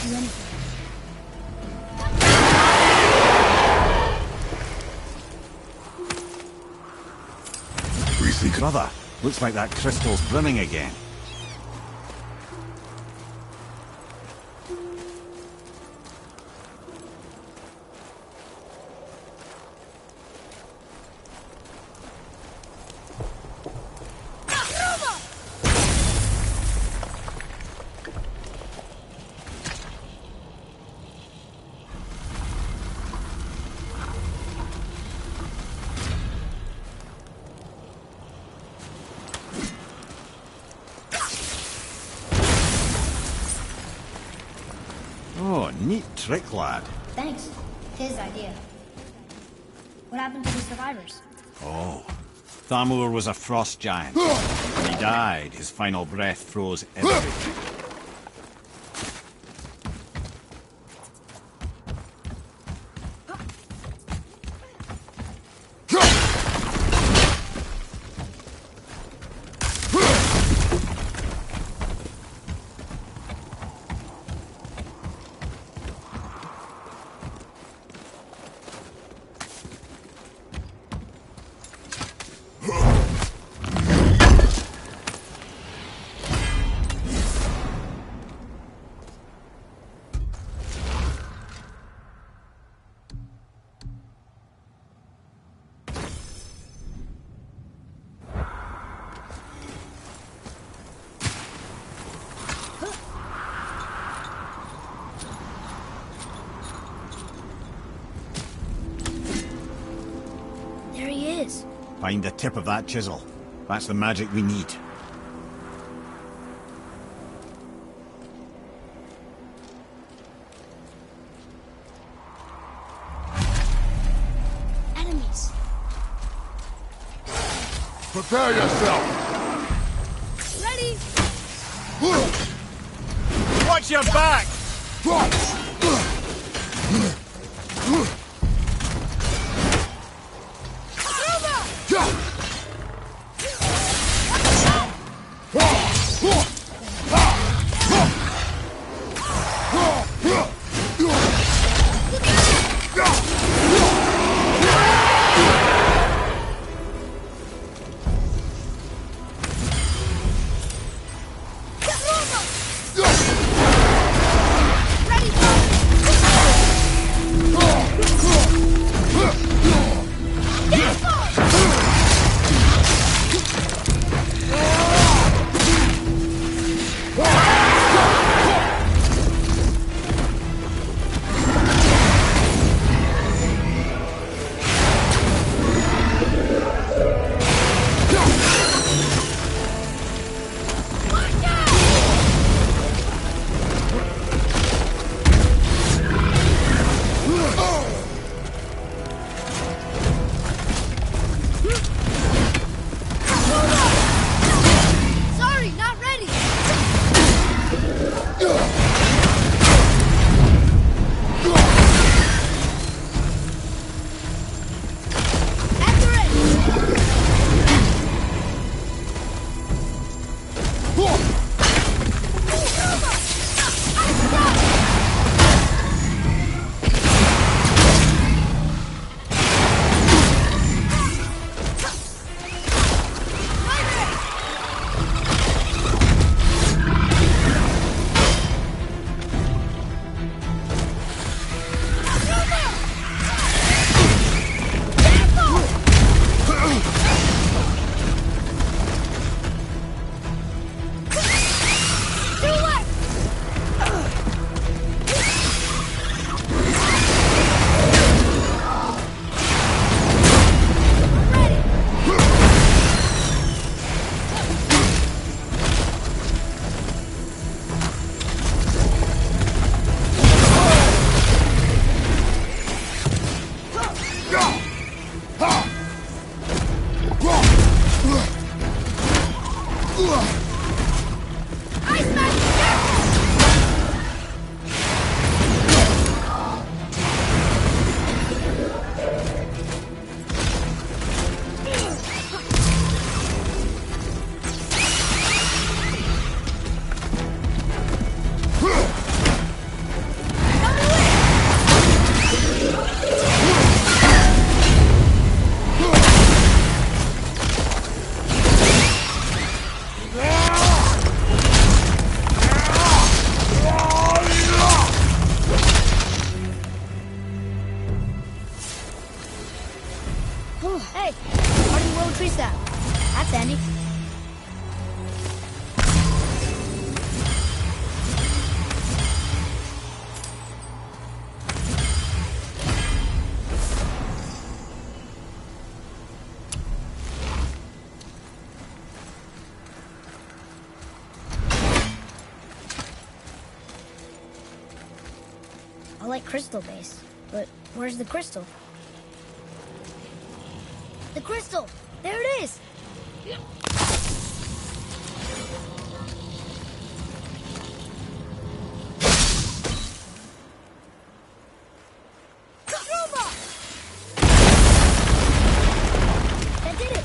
do anything. Brother, looks like that crystal's brimming again. Oh, neat trick, lad. Thanks. His idea. What happened to the survivors? Oh, Thamur was a frost giant. When he died, his final breath froze everything. There he is. Find the tip of that chisel. That's the magic we need. Enemies. Prepare yourself! Ready? Watch your back! Ready? Hey, Martin Willow tree staff. That's handy. I like crystal base, but where's the crystal? The crystal! There it is! That did it!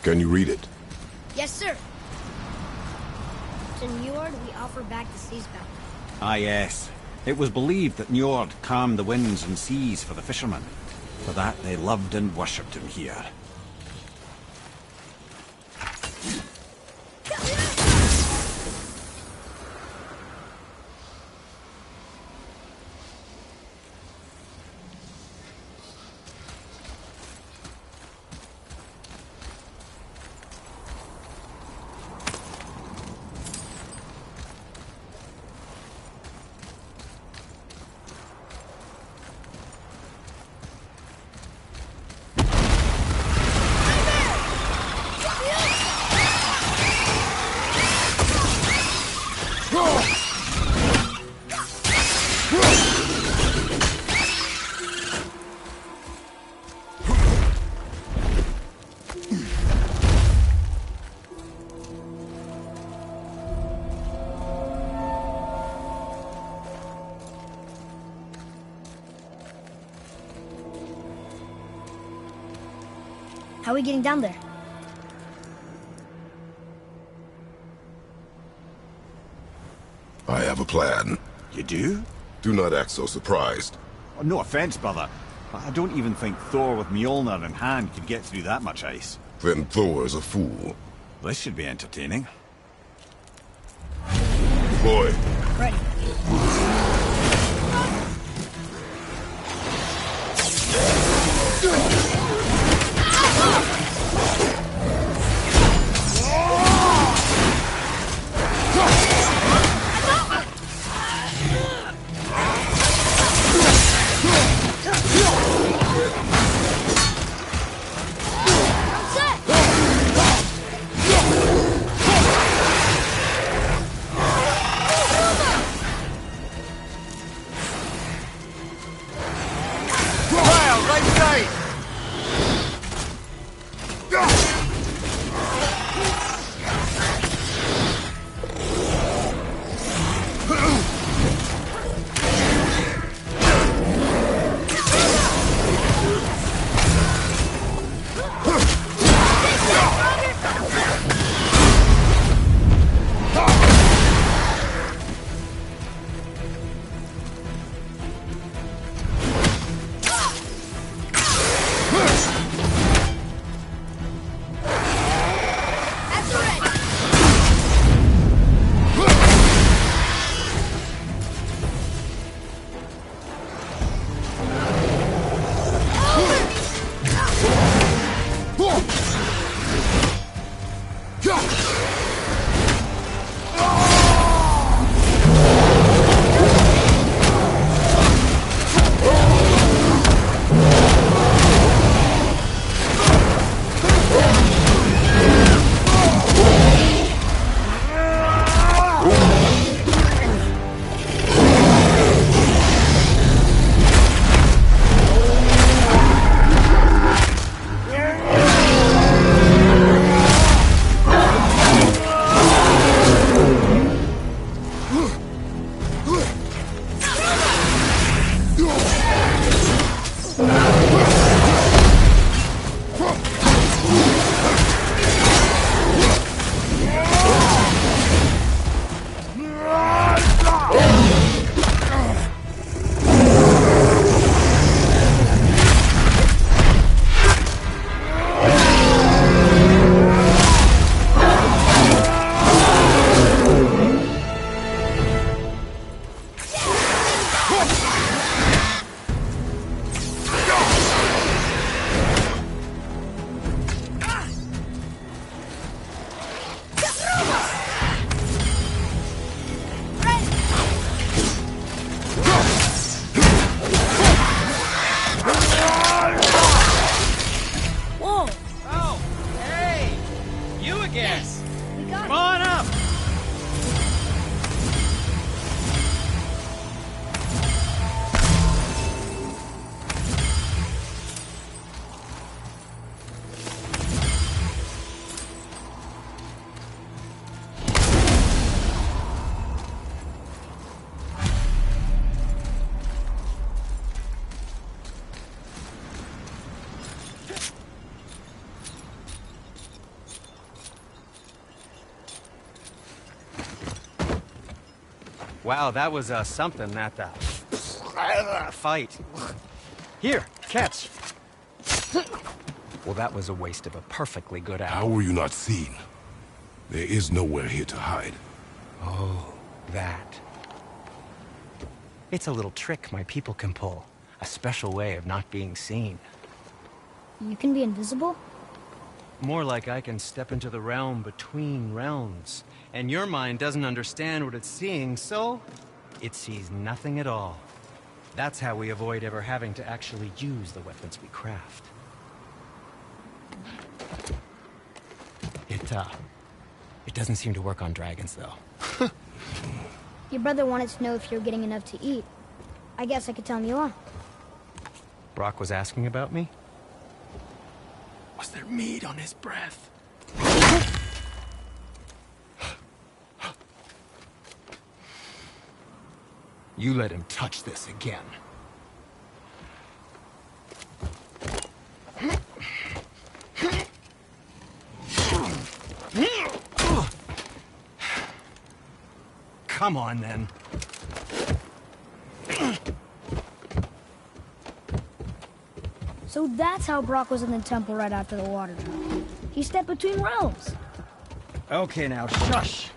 Can you read it? Yes, sir. To Njord, we offer back the sea's bounty. Ah, yes. It was believed that Njord calmed the winds and seas for the fishermen. For that, they loved and worshipped him here. How are we getting down there? I have a plan. You do? Do not act so surprised. Oh, no offense, brother, but I don't even think Thor with Mjolnir in hand could get through that much ice. Then Thor is a fool. This should be entertaining. Boy. Ready. Wow, that was something, that fight. Here, catch. Well, that was a waste of a perfectly good hour. How were you not seen? There is nowhere here to hide. Oh, that. It's a little trick my people can pull. A special way of not being seen. You can be invisible? More like I can step into the realm between realms. And your mind doesn't understand what it's seeing, so it sees nothing at all. That's how we avoid ever having to actually use the weapons we craft. It doesn't seem to work on dragons, though. Your brother wanted to know if you're getting enough to eat. I guess I could tell him you are. Brock was asking about me? Was there meat on his breath? You let him touch this again. Come on, then. So that's how Brock was in the temple right after the water drop. He stepped between realms. Okay, now, shush!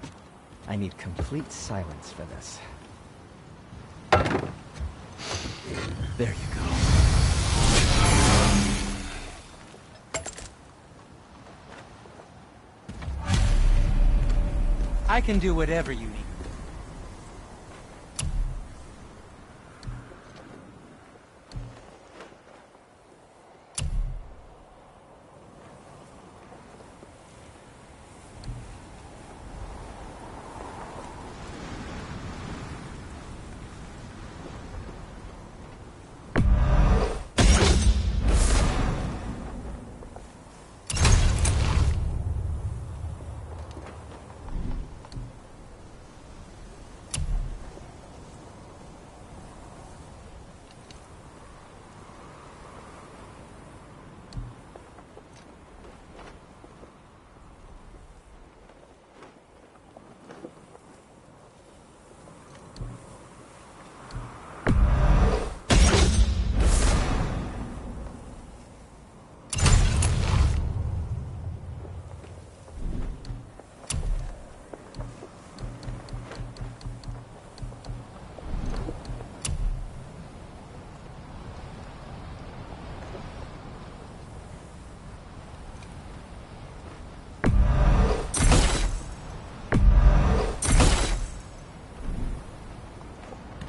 I need complete silence for this. There you go. I can do whatever you need.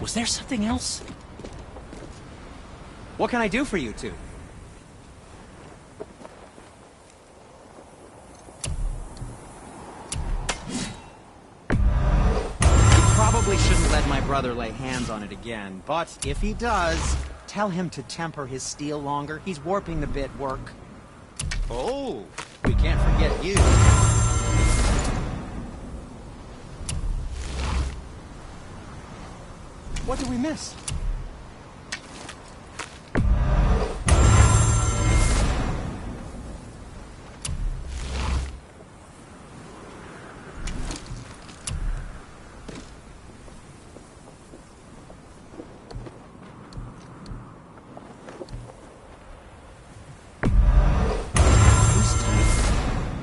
Was there something else? What can I do for you two? Probably shouldn't let my brother lay hands on it again, but if he does, tell him to temper his steel longer. He's warping the bit work. Oh, we can't forget you. What did we miss?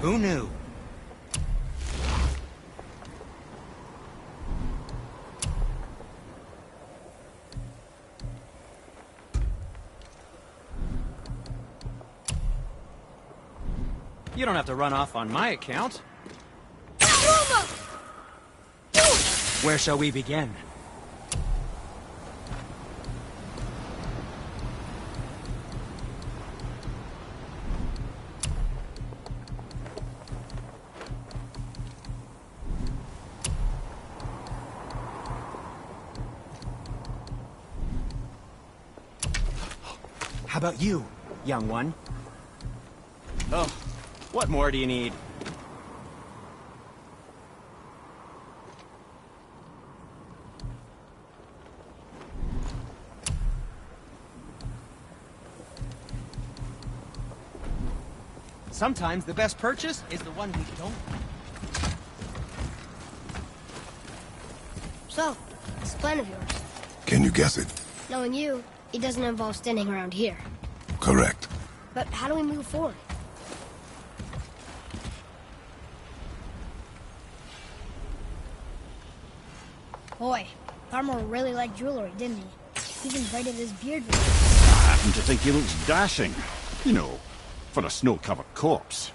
Who knew? You don't have to run off on my account. Where shall we begin? How about you, young one? Oh, what more do you need? Sometimes the best purchase is the one we don't. So, This plan of yours. Can you guess it? Knowing you, it doesn't involve standing around here. Correct. But how do we move forward? Boy, Farmer really liked jewelry, didn't he? Even braided his beard with it. I happen to think he looks dashing. You know, for a snow-covered corpse.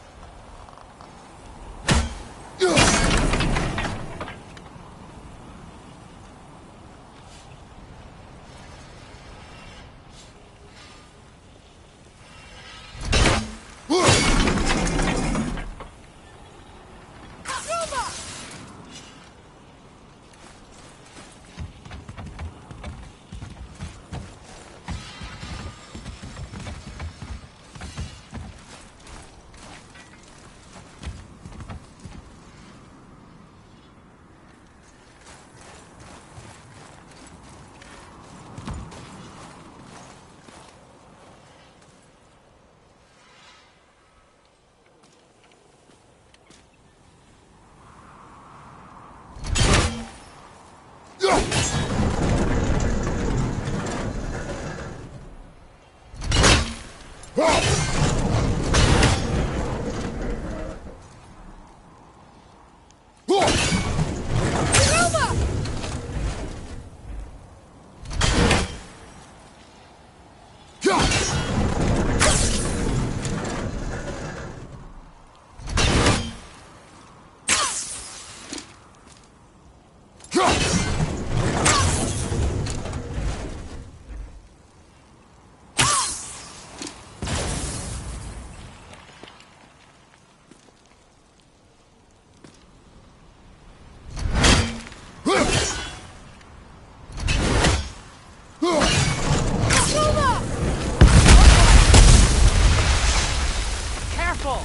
Careful!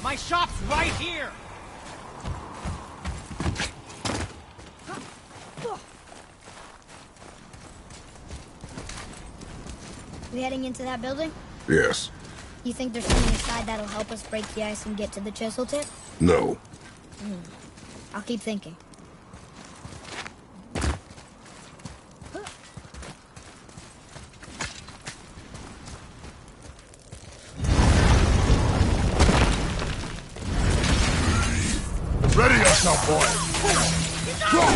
My shop's right here! We heading into that building? Yes. You think there's something inside that'll help us break the ice and get to the chisel tip? No. I'll keep thinking. Ready yourself, boy! Stop!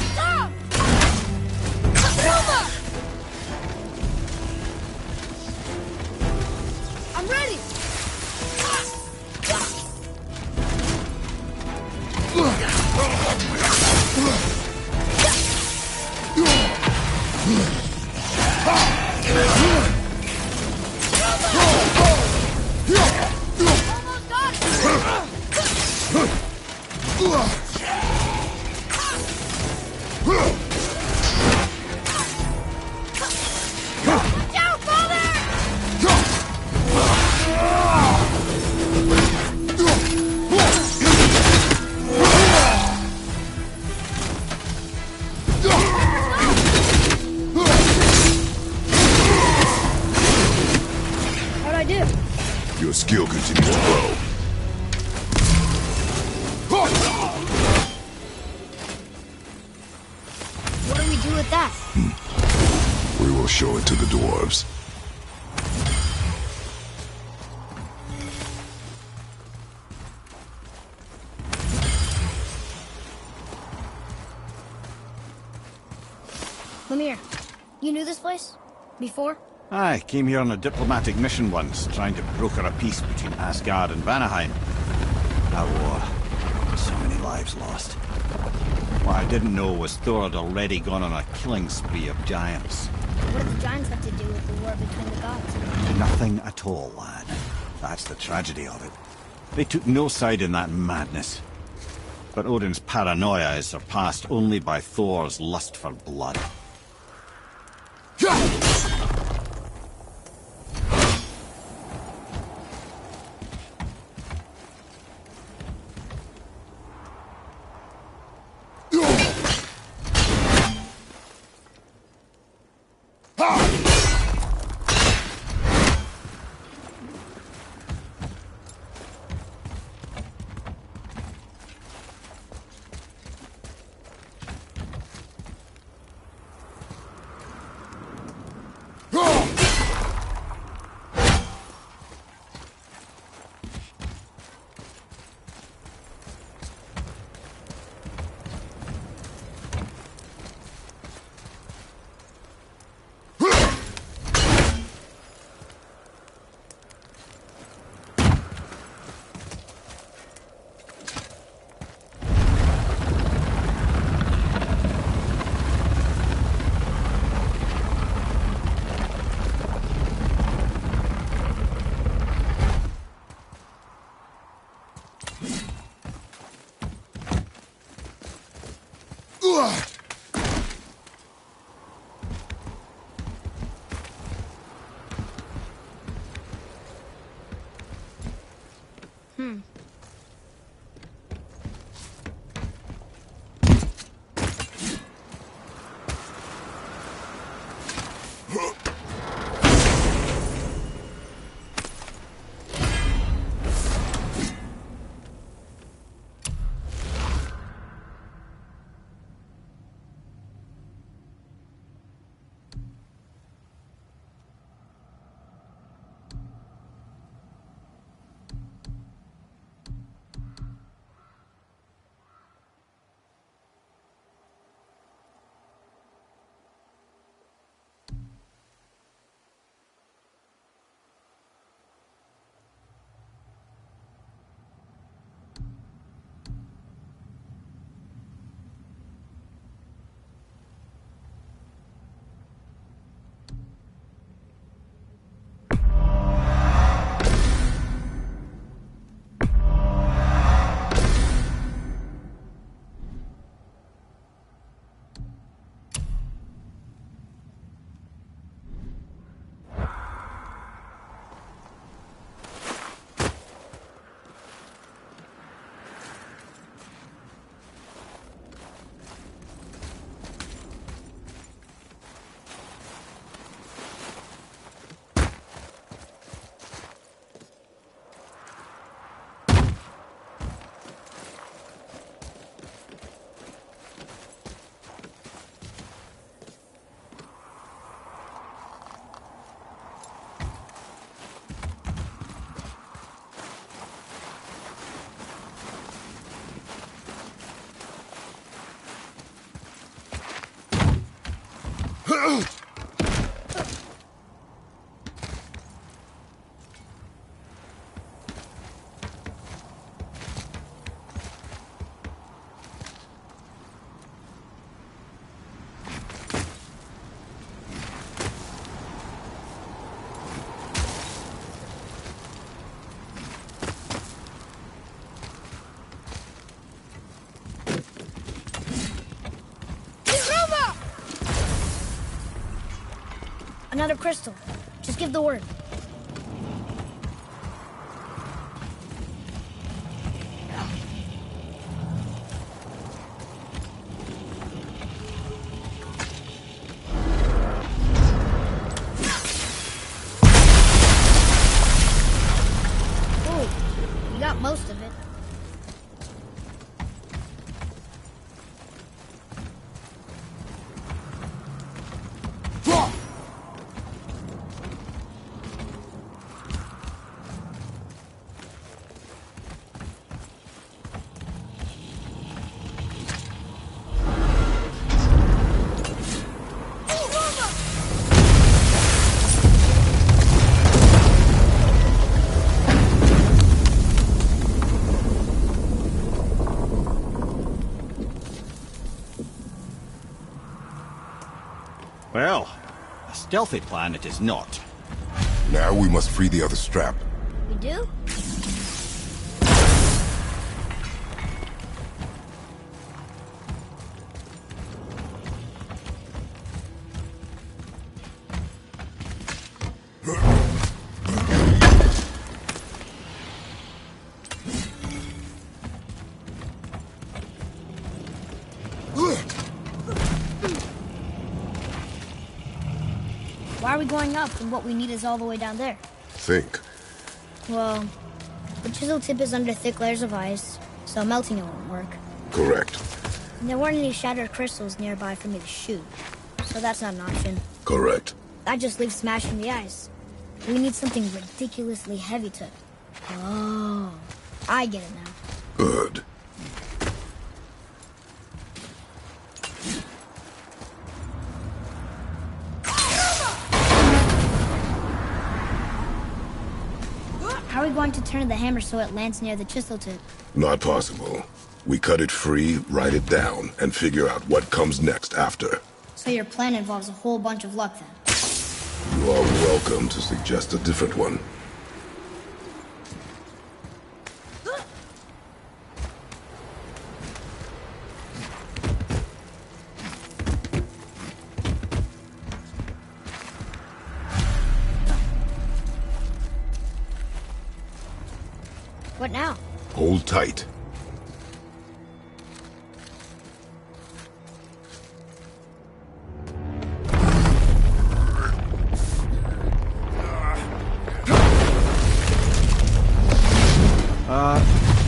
Silva! I'm ready! Almost got Watch out, Father! How'd I do? Your skill continues to grow. What do we do with that? We will show it to the dwarves. Come here. You knew this place? Before? I came here on a diplomatic mission once, trying to broker a peace between Asgard and Vanaheim. A war. So many lives lost. What I didn't know was Thor had already gone on a killing spree of giants. What do the giants have to do with the war between the gods? Nothing at all, lad. That's the tragedy of it. They took no side in that madness. But Odin's paranoia is surpassed only by Thor's lust for blood. Another crystal. Just give the word. Oh, you got most of it. Well, a stealthy plan it is not. Now we must free the other strap. We do? Why are we going up when what we need is all the way down there? Think. Well, the chisel tip is under thick layers of ice, so melting it won't work. Correct. And there weren't any shattered crystals nearby for me to shoot, so that's not an option. Correct. That just leaves smashing the ice. We need something ridiculously heavy to... Oh, I get it now. Good. How are we going to turn the hammer so it lands near the chisel tip? Not possible. We cut it free, write it down, and figure out what comes next after. So your plan involves a whole bunch of luck then? You are welcome to suggest a different one. What now? Hold tight.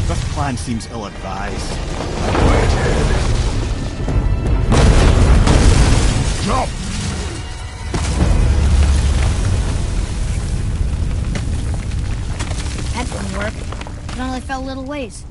This plan seems ill-advised. Quiet head. Jump! That didn't work. It only fell little ways.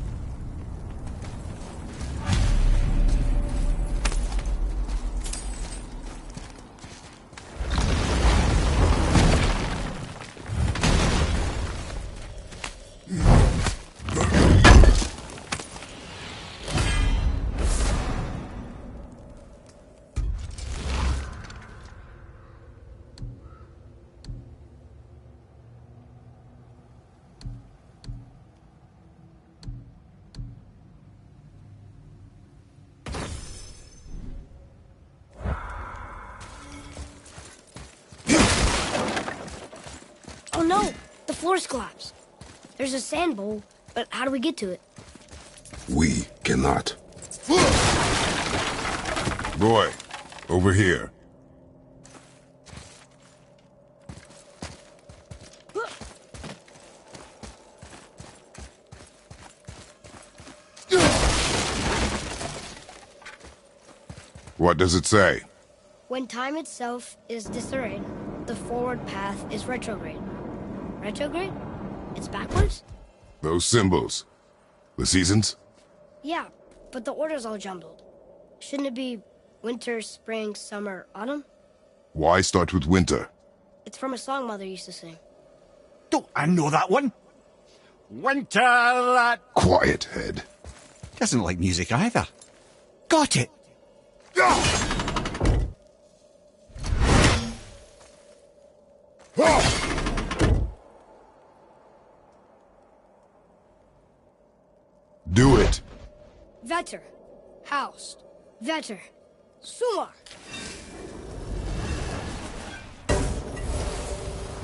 Oh no! The floor's collapsed. There's a sand bowl, but how do we get to it? We cannot. Roy, over here. What does it say? When time itself is disarrayed, the forward path is retrograde. Retrograde? It's backwards? Those symbols. The seasons? Yeah, but the order's all jumbled. Shouldn't it be winter, spring, summer, autumn? Why start with winter? It's from a song Mother used to sing. Don't I know that one? Winter that... Quiet head. Doesn't like music either. Got it! Do it. Vetter. Housed. Vetter. Sumar.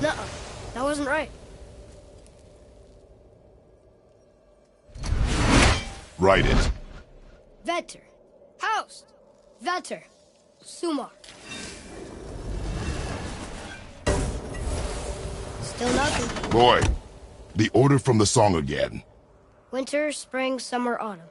Nuh-uh. That wasn't right. Write it. Vetter. Housed. Vetter. Sumar. Still nothing. Boy, the order from the song again. Winter, spring, summer, autumn.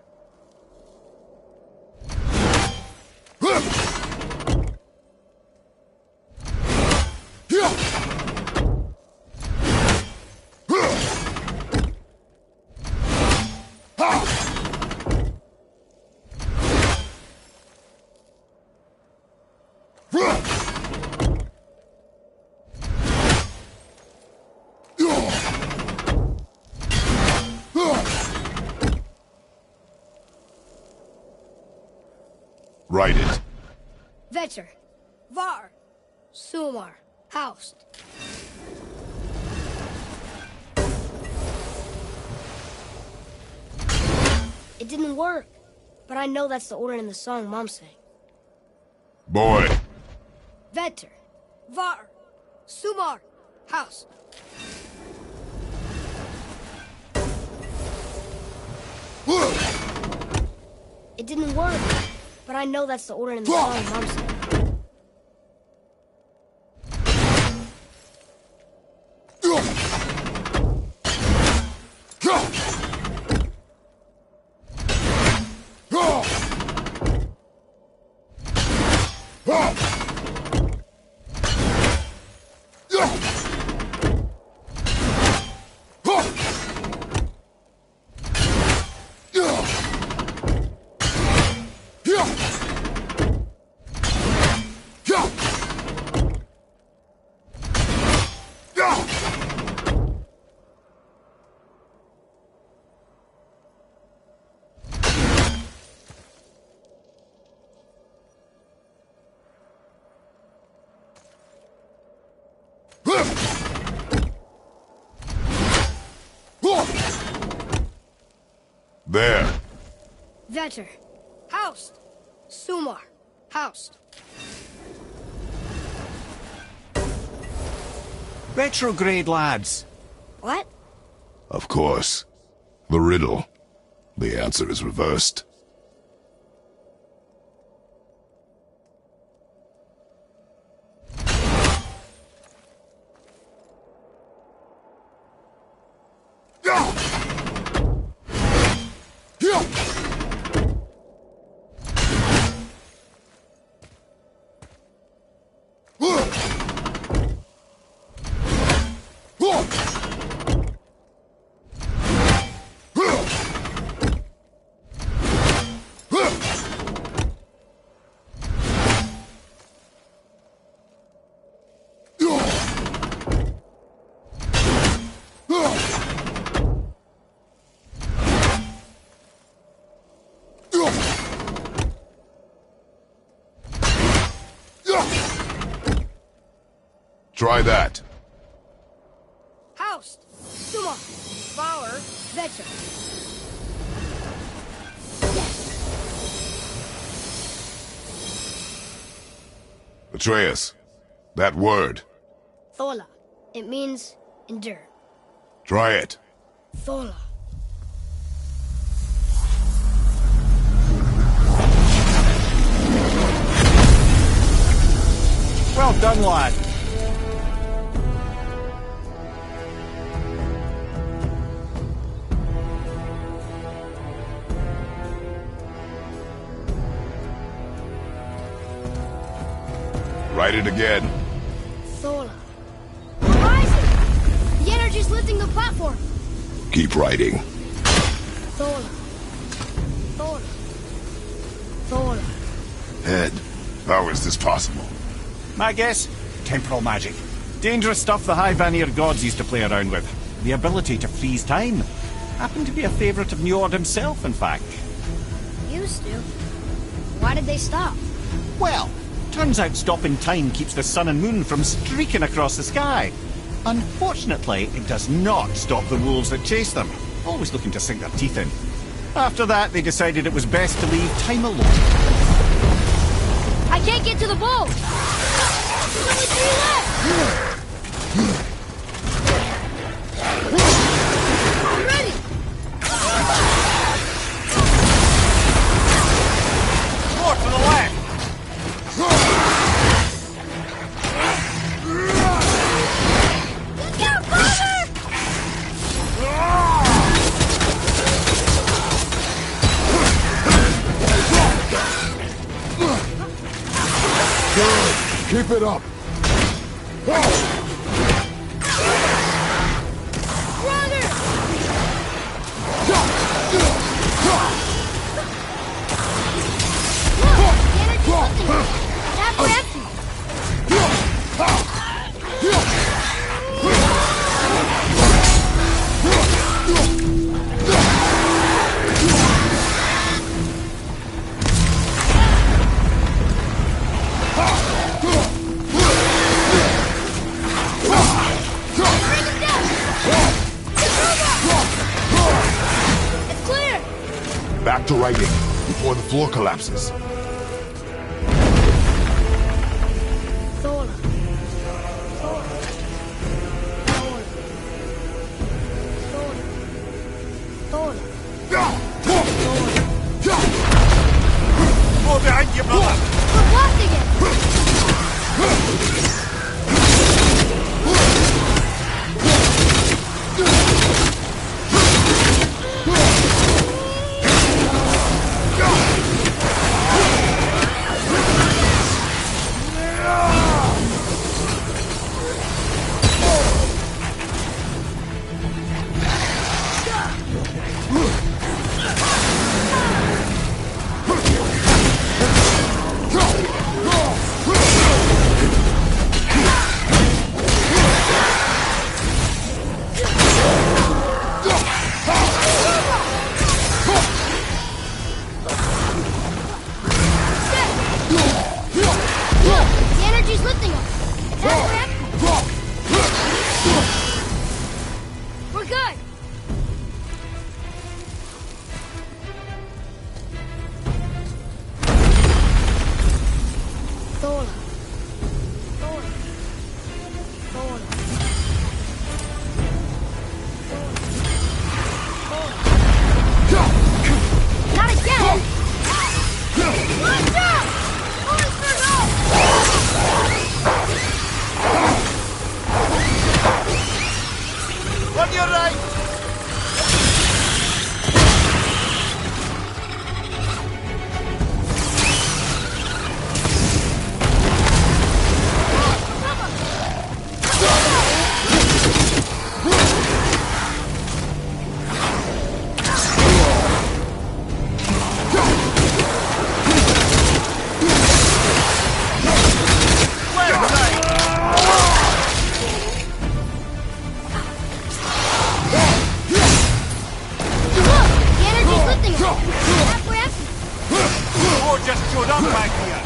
Write it. Vetter. Var. Sumar. Housed. It didn't work, but I know that's the order in the song Mom sang. Boy. Vetter. Var. Sumar. Housed. It didn't work, but I know that's the order in the song Mom sang. There. Vetter. Housed. Sumar. Housed. Retrograde, lads. What? Of course. The riddle. The answer is reversed. Try that. House! Suma! Bauer! Vetter! Atreus, that word. Thola. It means endure. Try it. Thola. Well done, lad. Write it again. Thola. Horizon! The energy's lifting the platform. Keep writing. Thola. Thola. Thola. Head, how is this possible? My guess? Temporal magic. Dangerous stuff the High Vanir gods used to play around with. The ability to freeze time. Happened to be a favourite of Njord himself, in fact. Used to. Why did they stop? Well, turns out stopping time keeps the sun and moon from streaking across the sky. Unfortunately, it does not stop the wolves that chase them, always looking to sink their teeth in. After that, they decided it was best to leave time alone. I can't get to the boat! There's only 3 left! I'm ready! More to the left! Look out, father! Good. Keep it up. Brother! Look, the energy's lifting it. Halfway empty. Bring him down! It's clear! Back to writing before the floor collapses. Thola. Thola. Thola. Thola. Thola. More behind you, brother! We're blasting it! Halfway empty. War just showed up back here.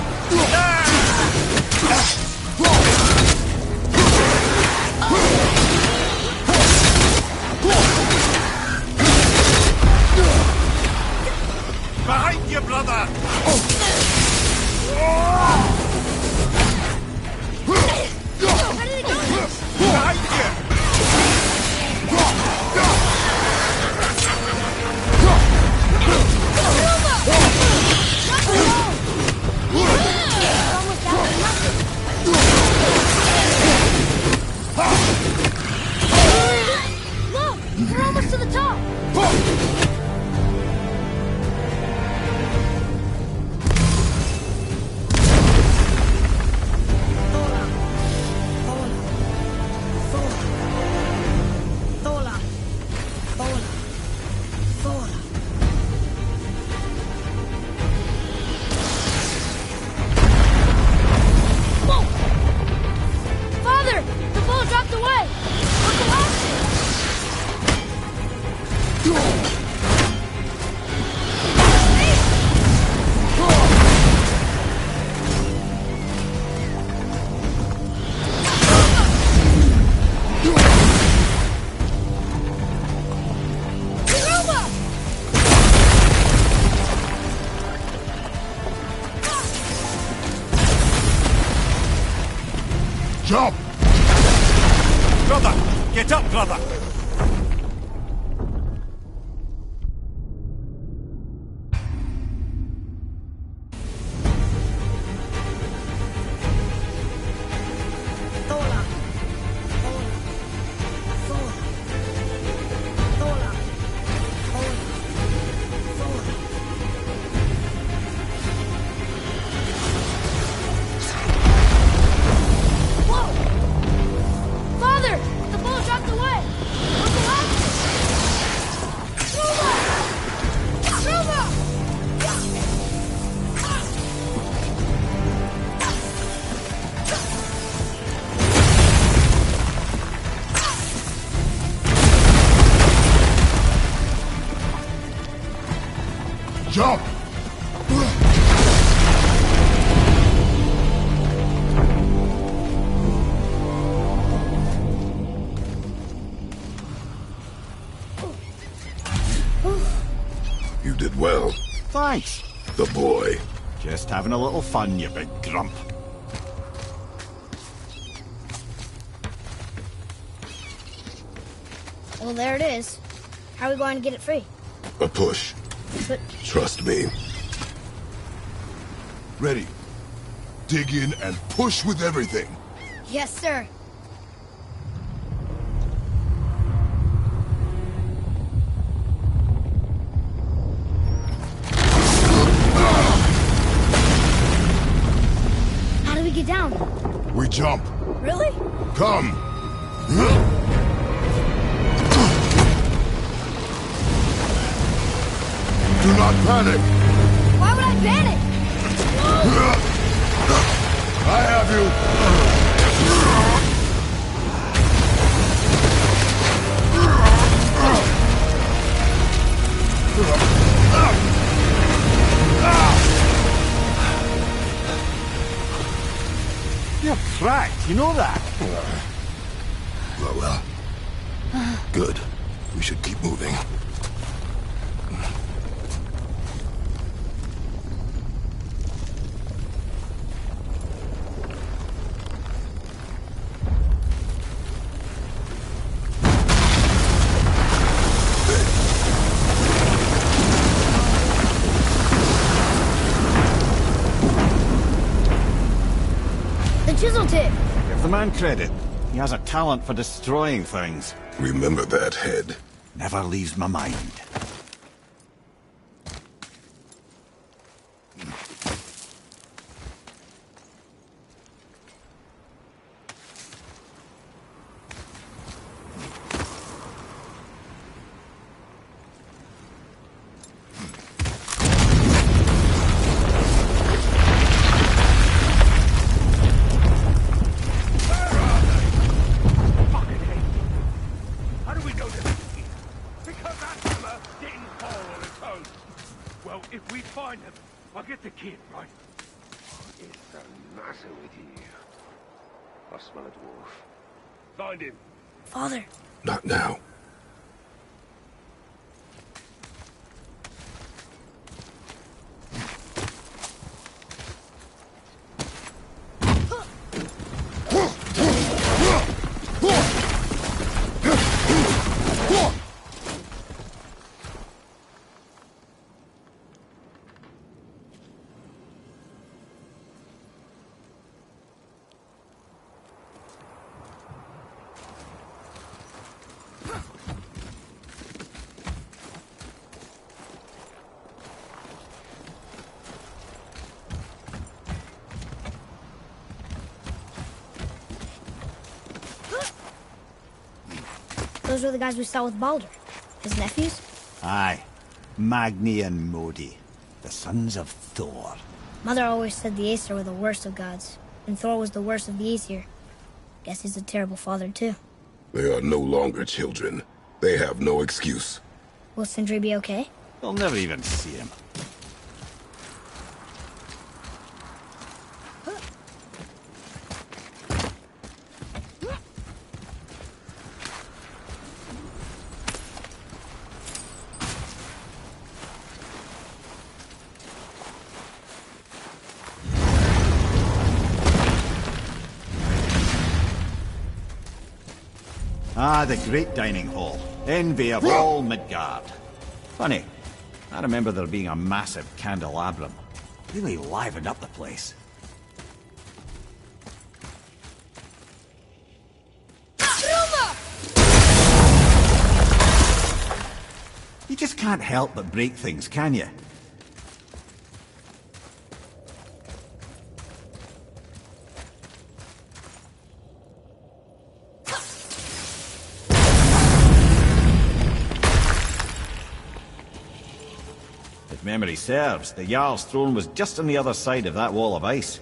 Behind you, brother! How did it go? Behind you! Look! We're almost to the top! Father! The bull dropped away! Look around! Jump! Brother! Get up, brother! Father! The bull dropped away! Look around! Ruma! Jump! You did well, Thanks. the boy. Just having a little fun, you big grump. Well, there it is. How are we going to get it free? A push. But Trust me. Ready. Dig in and push with everything. yes, sir. How do we get down? We jump. Really? Come. Do not panic. Why would I panic? I have you. You're cracked, you know that? Well. Good. We should keep moving. The chisel tip. Give the man credit. He has a talent for destroying things. Remember that head. Never leaves my mind. If we find him, I'll get the kid, right? What is the matter with you? I smell a dwarf. Find him. Father. Not now. Those were the guys we saw with Baldur. His nephews? Aye. Magni and Modi, the sons of Thor. Mother always said the Aesir were the worst of gods, and Thor was the worst of the Aesir. Guess he's a terrible father, too. They are no longer children. They have no excuse. Will Sindri be okay? They'll never even see him. Ah, the great dining hall. Envy of all Midgard. Funny, I remember there being a massive candelabrum. Really livened up the place. You just can't help but break things, can you? If memory serves, the Jarl's throne was just on the other side of that wall of ice.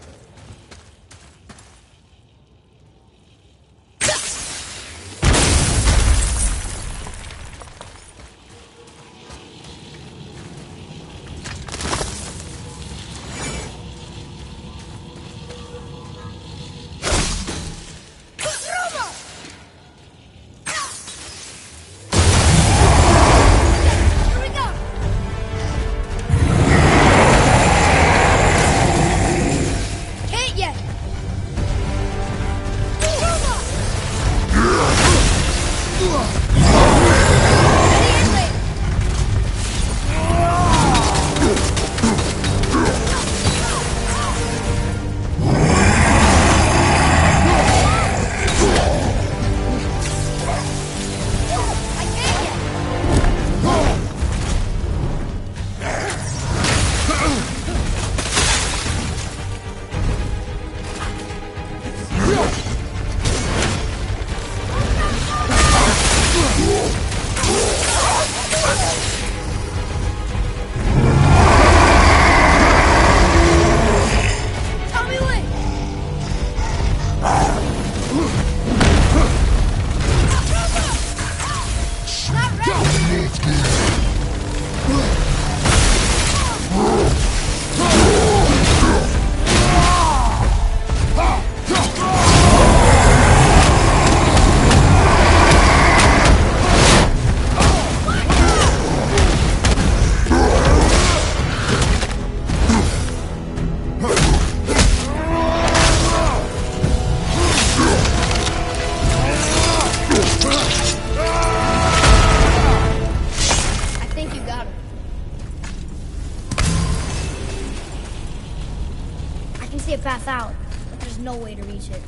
path out, but there's no way to reach it.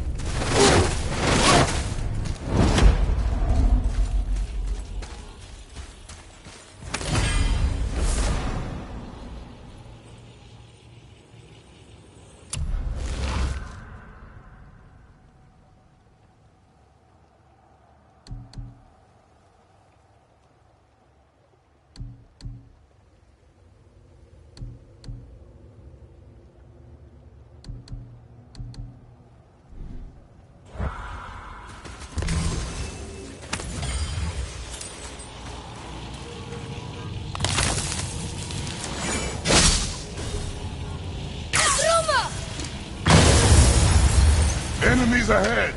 Enemies ahead!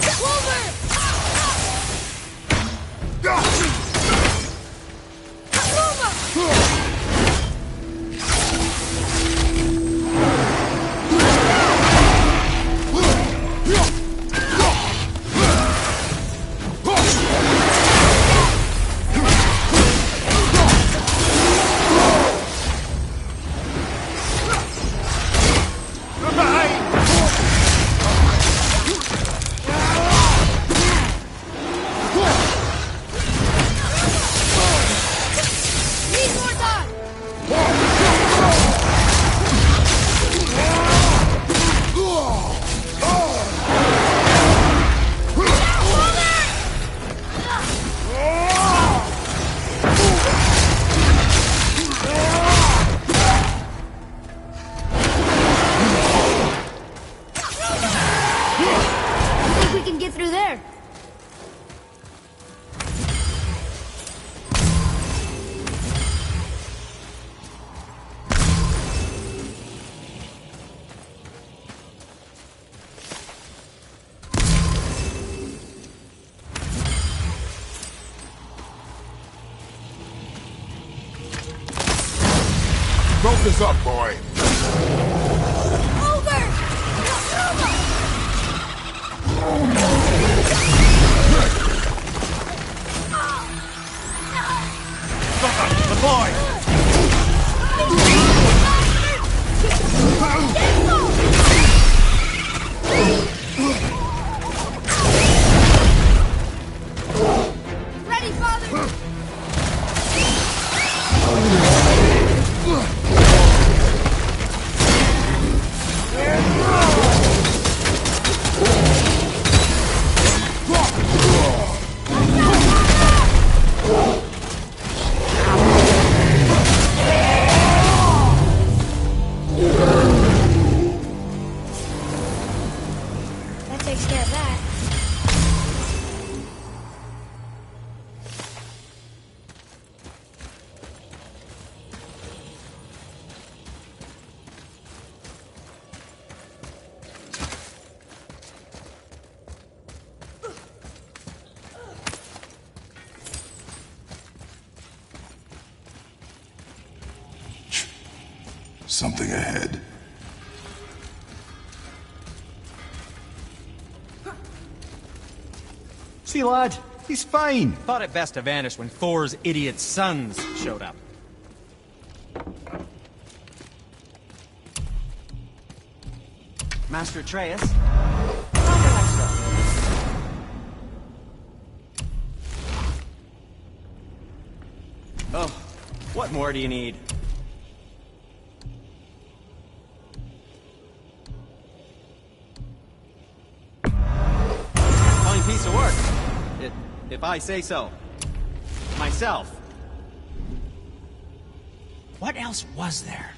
Clover! Need more time! I think we can get through there. Focus up, boy! The boy! Ready, father! That takes care of that. Something ahead. See, lad, he's fine. Thought it best to vanish when Thor's idiot sons showed up. Master Atreus? Oh, what more do you need? Fine piece of work. If I say so. Myself. What else was there?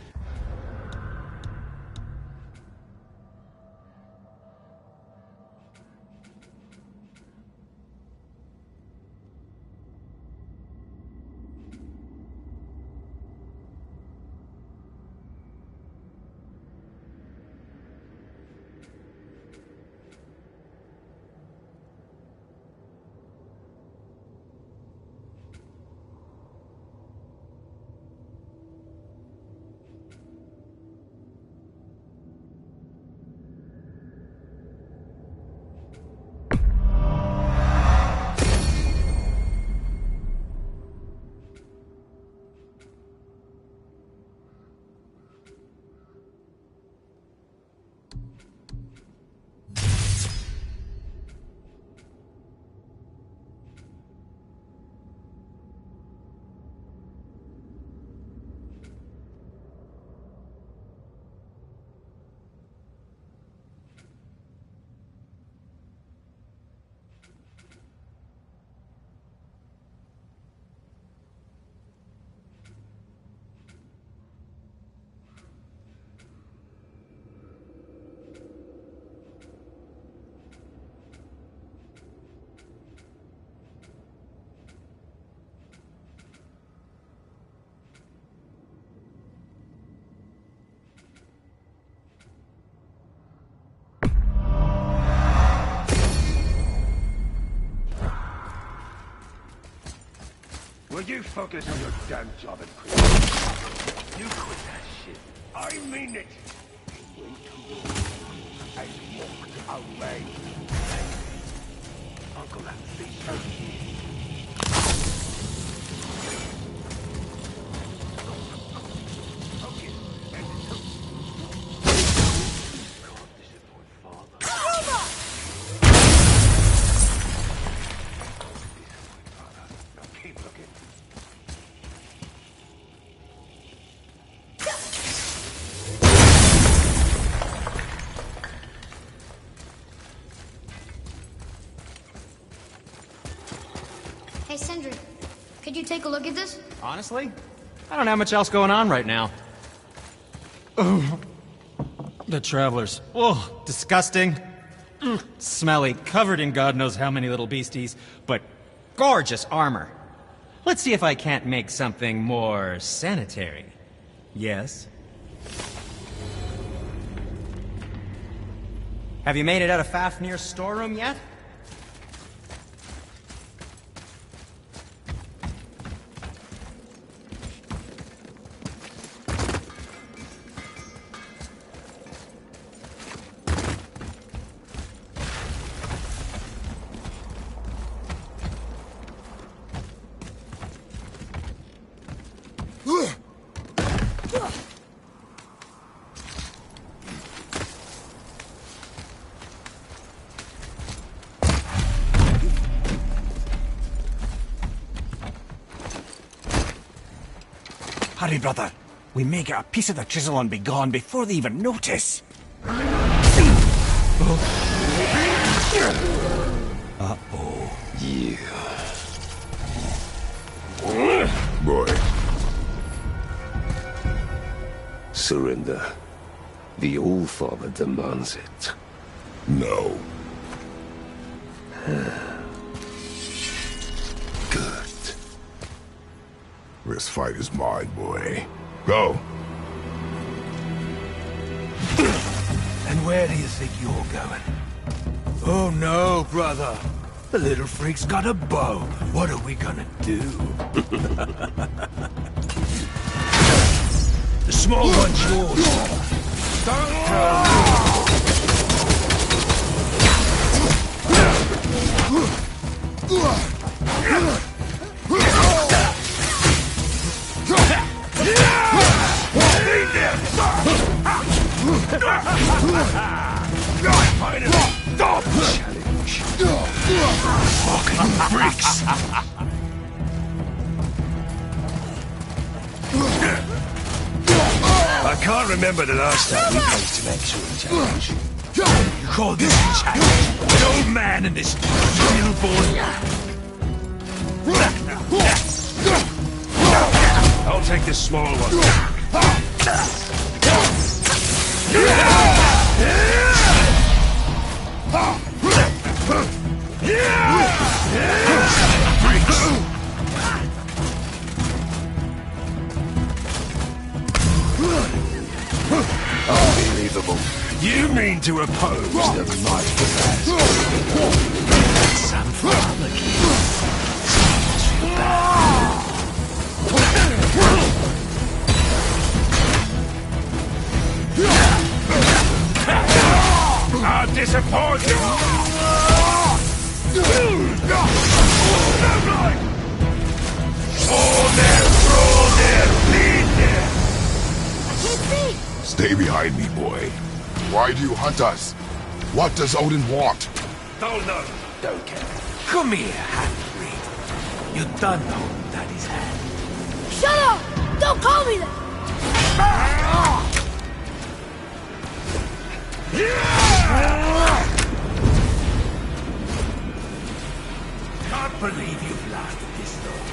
Will you focus on your damn job and quit? You quit that shit. I mean it. He went to war and walked away. Uncle Anthony. Hey, Sindri, could you take a look at this? Honestly, I don't have much else going on right now. Ugh. The Travelers. Oh, disgusting. Ugh. Smelly, covered in God knows how many little beasties, but gorgeous armor. Let's see if I can't make something more sanitary. Yes? Have you made it out of Fafnir's storeroom yet? Hurry, brother. We may get a piece of the chisel and be gone before they even notice. Uh-oh. Yeah. Boy. Surrender. The All-Father demands it. No. Good. This fight is mine, boy. Go. And where do you think you're going? Oh no, brother. The little freak's got a bow. What are we gonna do? The small one's yours, brother. Don't tell Bricks. I can't remember the last time we faced an actual challenge. You call this a challenge? An old man and this newborn. I'll take this small one. Unbelievable. You mean to oppose the might of that? Some father I'm disappointed. Stay behind me, boy. Why do you hunt us? What does Odin want? Don't know. Don't care. Come here, half-breed. You done holding Daddy's hand. Shut up! Don't call me that! Can't believe you've lasted this long.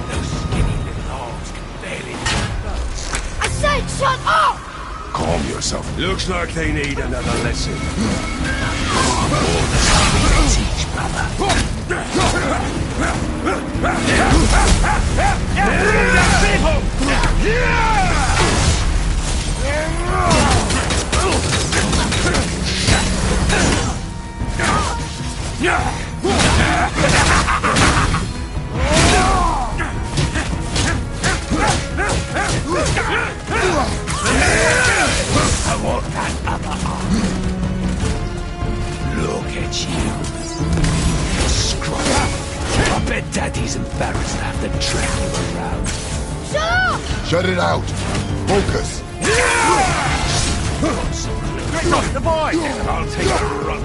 Those skinny little arms can barely move those. I said shut up! Calm yourself. Looks like they need another lesson. More than something to teach, brother. Shut it out! Focus! Kratos, the boy! I'll take a run.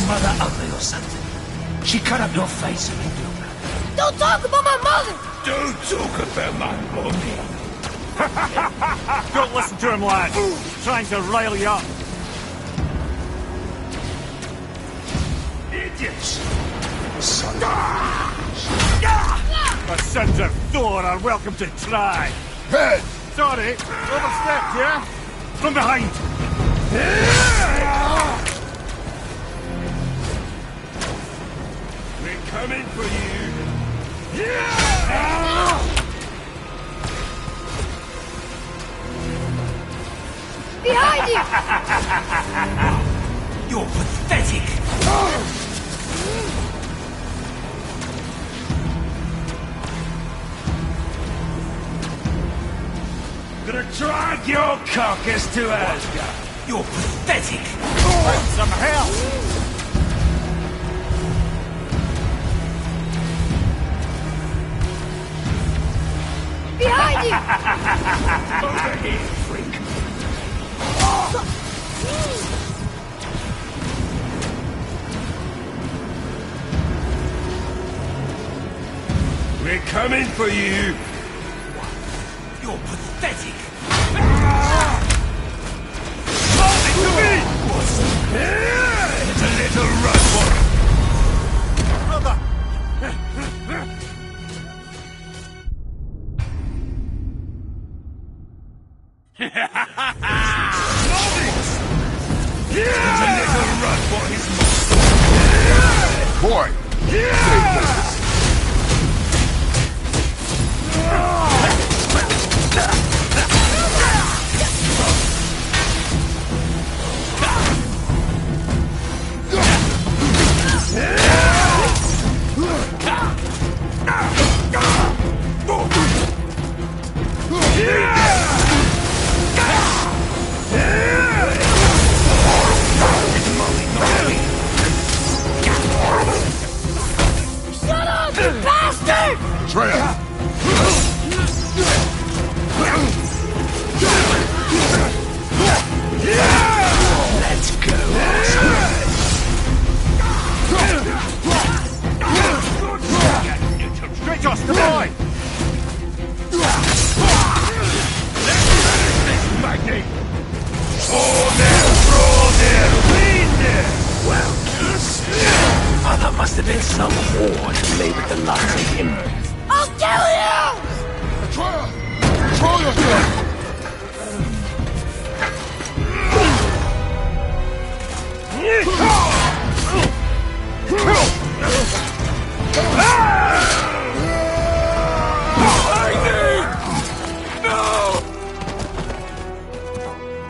Mother ugly or something. She cut up your face and you. Don't talk about my mother! Don't talk about my mommy. Don't listen to him, lad. He's trying to rile you up. Idiots. The sons of Thor are welcome to try. Head! Sorry, overstepped, yeah? From behind. We're coming for you. Behind you! You're pathetic. Gonna drag your carcass to Asgard. You're pathetic. Some help. Behind you! Over here, freak. We're coming for you. You're pathetic. Hold it to me! It's a little rough one. It's a little rough for his Boy! Stay focused. Shut up, you bastard! Treya! Let's go. Kratos, the boy! Magni! Well, Mother must have been some whore to lay with the likes of him. I'll kill you! Treya! Control yourself!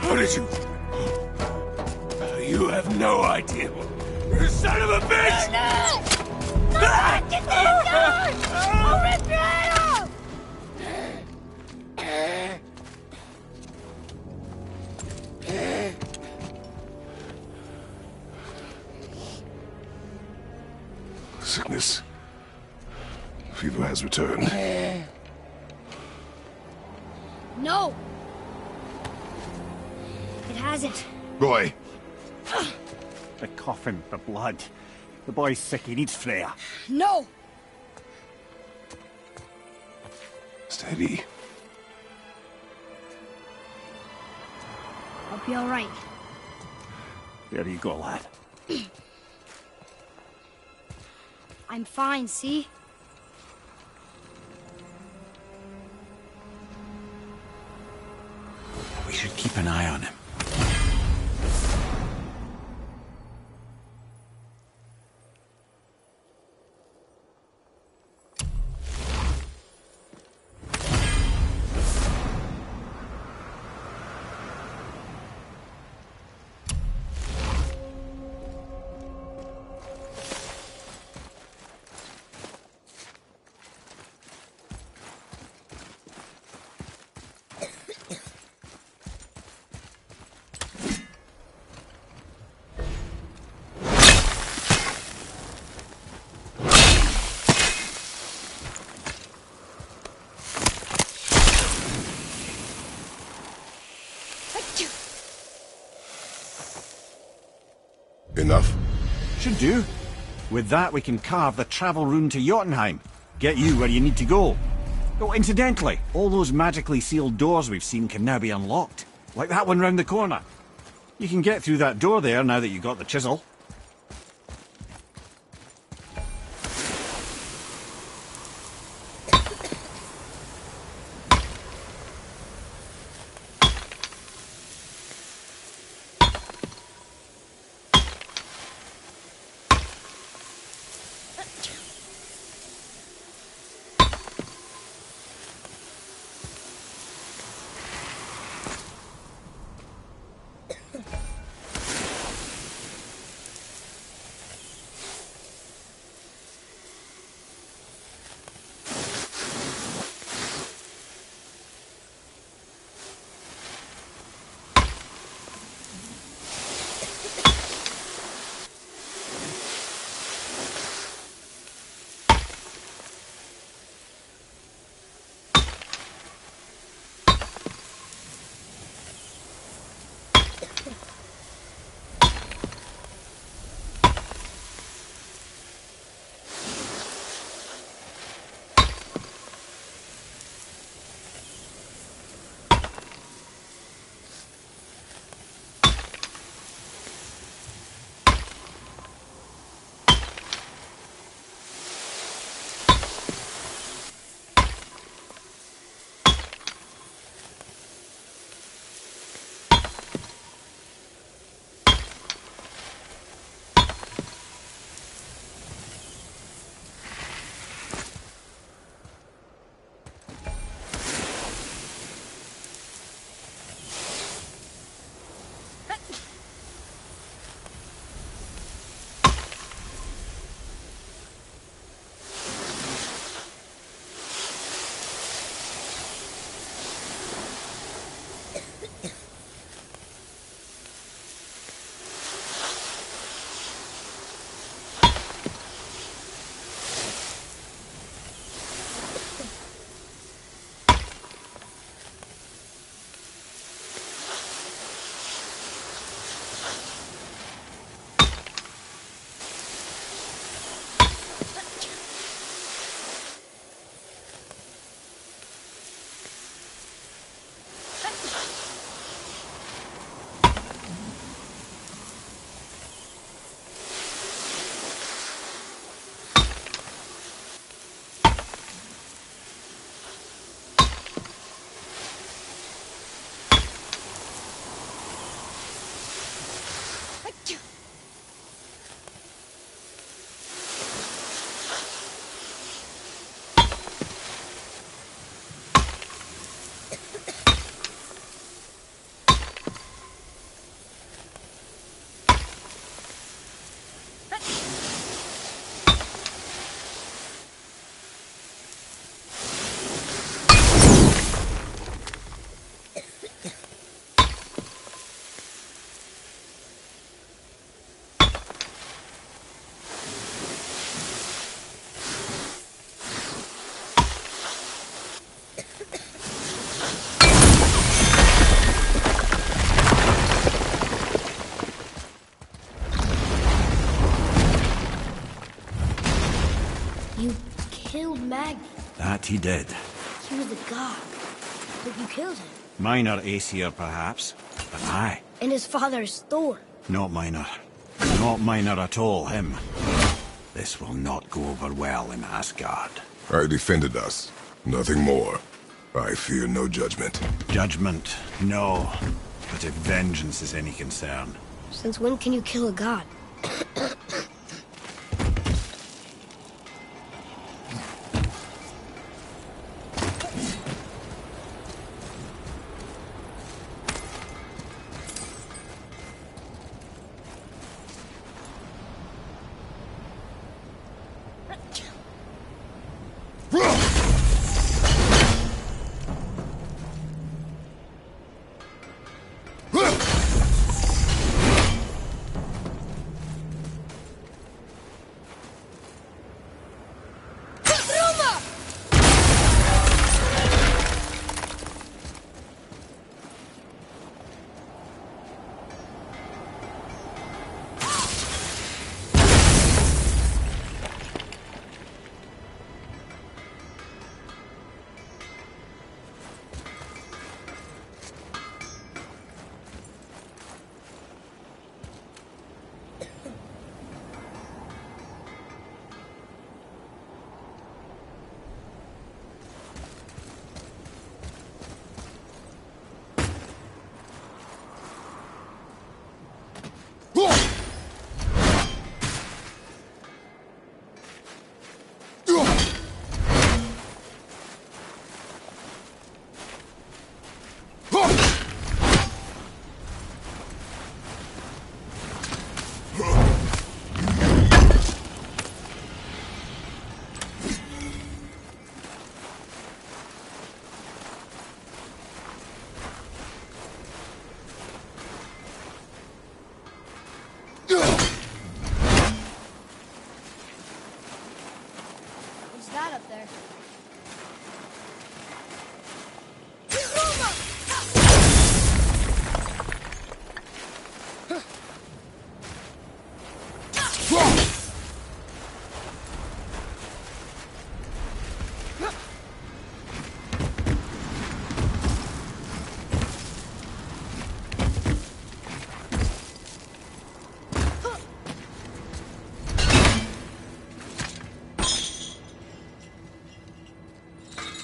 how did you... You have no idea. You son of a bitch! Get these guys! I'll rip your head off! Sickness. Fever has returned. No! It hasn't. Boy, The coffin, the blood. The boy's sick, he needs Freya. No! steady. I'll be alright. There you go, lad. I'm fine, see? We should keep an eye on him. Should do. With that, we can carve the travel rune to Jotunheim. Get you where you need to go. Oh, incidentally, all those magically sealed doors we've seen can now be unlocked. Like that one round the corner. You can get through that door there now that you got the chisel. That he did. He was a god, but you killed him. Minor Aesir, perhaps, but aye. And his father is Thor. Not minor. Not minor at all, him. This will not go over well in Asgard. I defended us. Nothing more. I fear no judgment. Judgment, no. But if vengeance is any concern... Since when can you kill a god?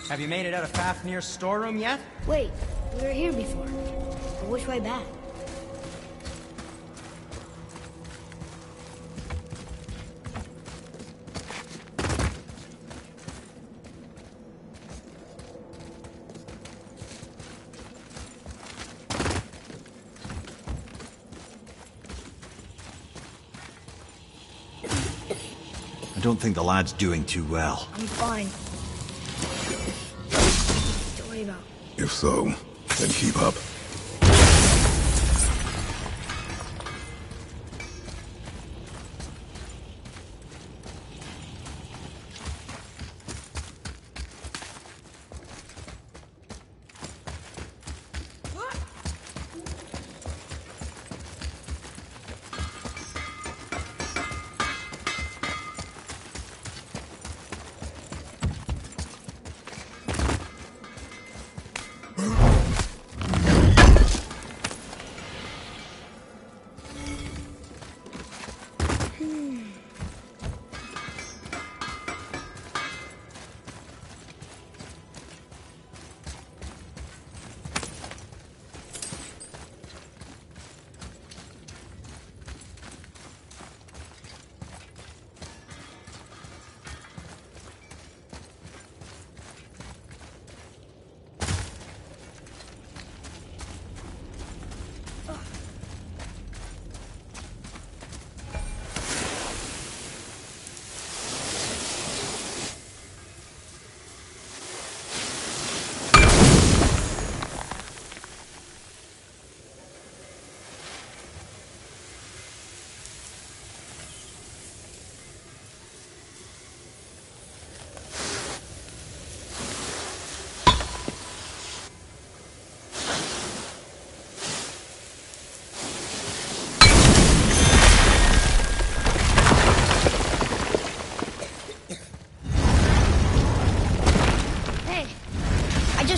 Have you made it out of Fafnir's storeroom yet? Wait, we were here before. But which way back? I don't think the lad's doing too well. I'm fine. Don't worry about. If so, then keep up.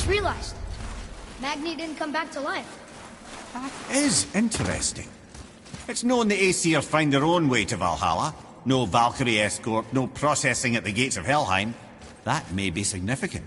Realized Magni didn't come back to life. That is interesting. It's known the Aesir find their own way to Valhalla. No Valkyrie escort, no processing at the gates of Helheim. That may be significant.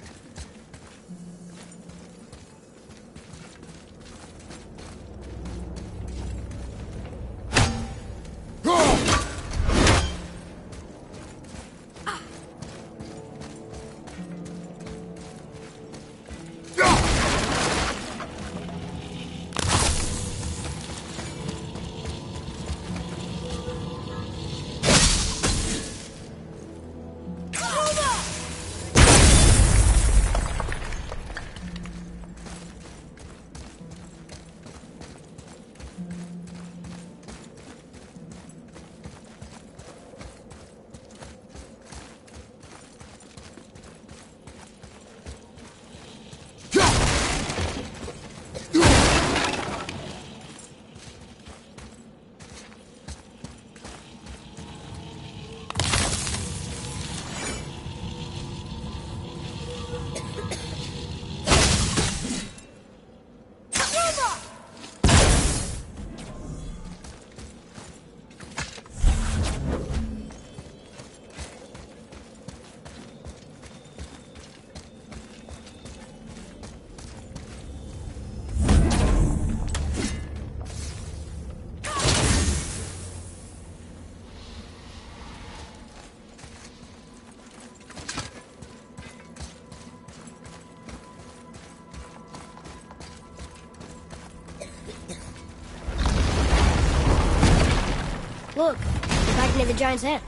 Look, back near the giant's hand.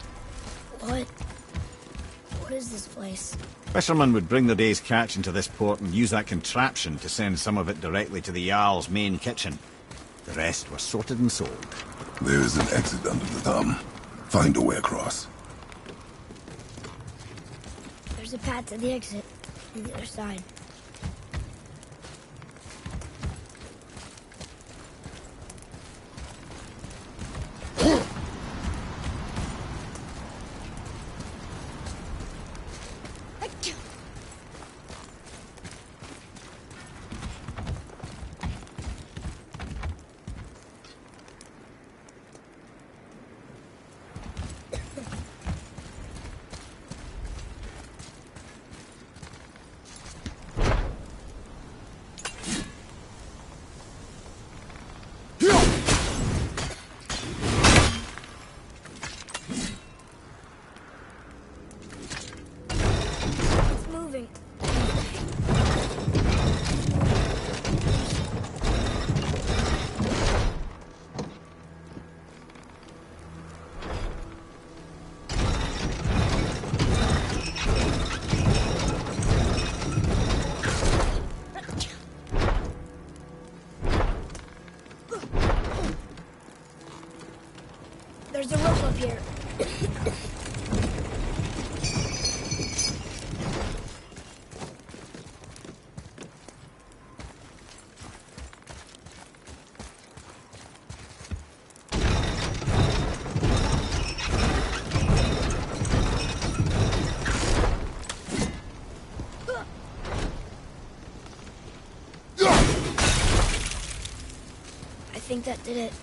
What is this place? Fishermen would bring their day's catch into this port and use that contraption to send some of it directly to the Jarl's main kitchen. The rest was sorted and sold. There's an exit under the thumb. Find a way across. There's a path to the exit on the other side. up here. I think that did it.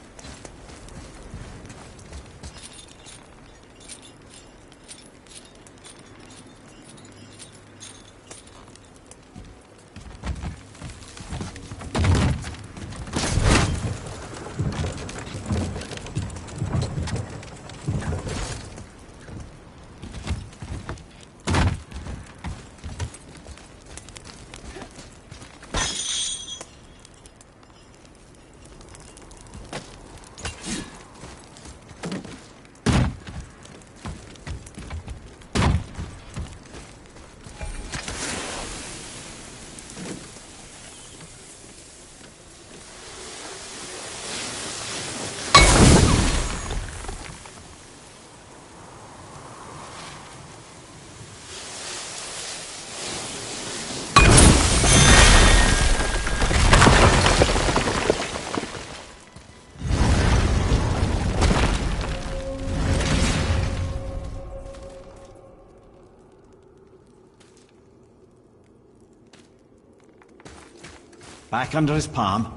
Back under his palm.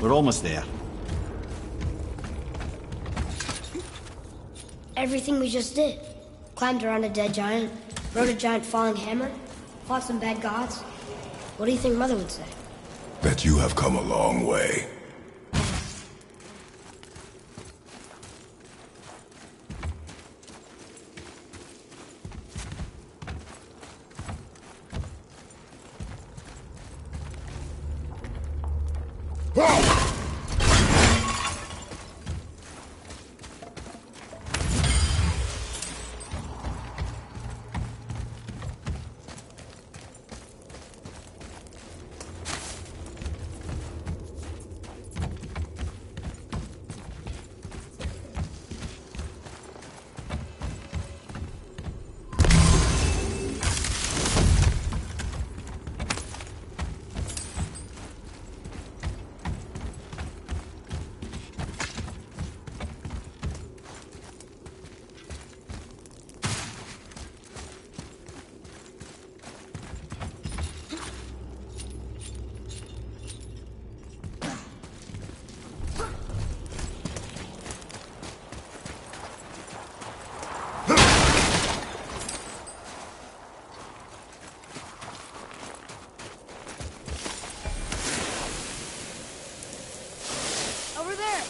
We're almost there. Everything we just did. Climbed around a dead giant, rode a giant falling hammer, fought some bad gods. What do you think Mother would say? That you have come a long way. Over there!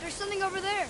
There's something over there.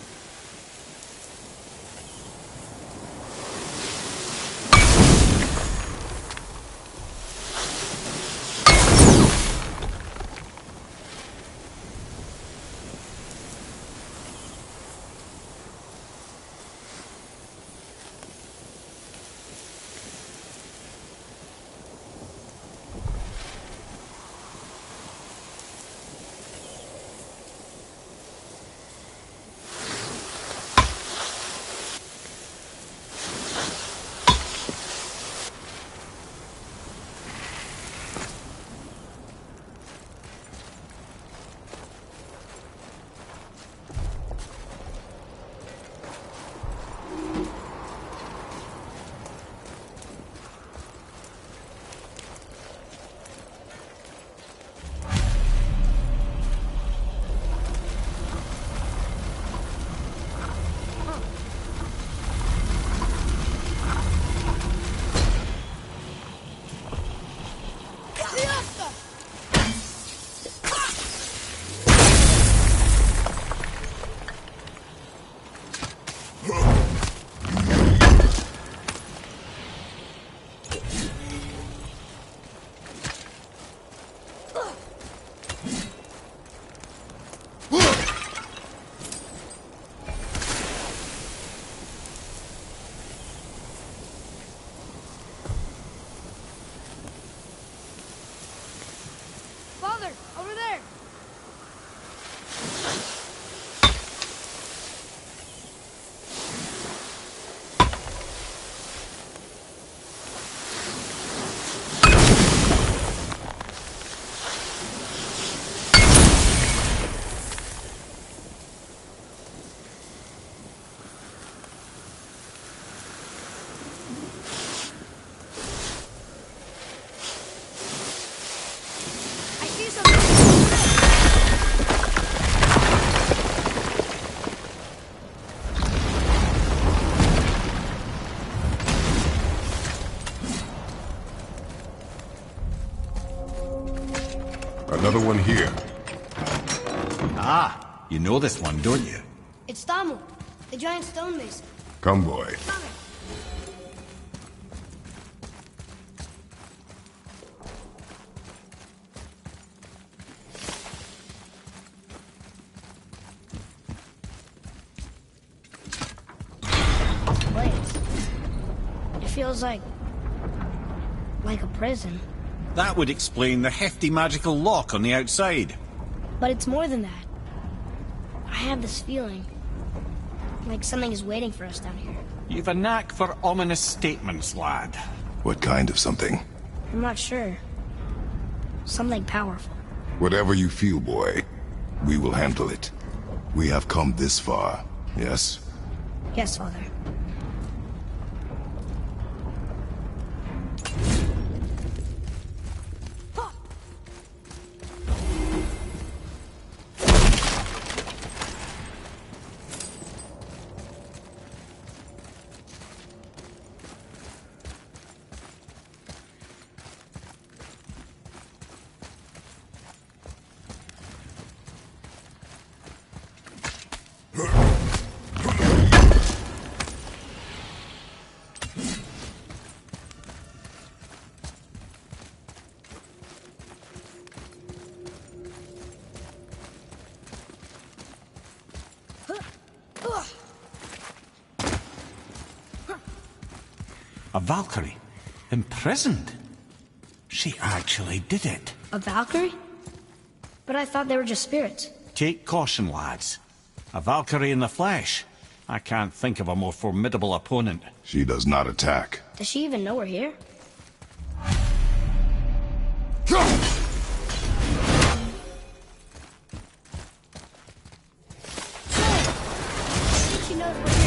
Another one here. Ah, you know this one, don't you? It's Thamur, the giant stonemason. Come, boy. Coming. It feels like a prison. That would explain the hefty magical lock on the outside. But it's more than that. I have this feeling like something is waiting for us down here. You've a knack for ominous statements, lad. What kind of something? I'm not sure. Something powerful. Whatever you feel, boy, we will handle it. We have come this far, yes? Yes, Father. A Valkyrie? Imprisoned? She actually did it. A Valkyrie? But I thought they were just spirits. Take caution, lads. A Valkyrie in the flesh. I can't think of a more formidable opponent. She does not attack. Does she even know we're here? She knows we're here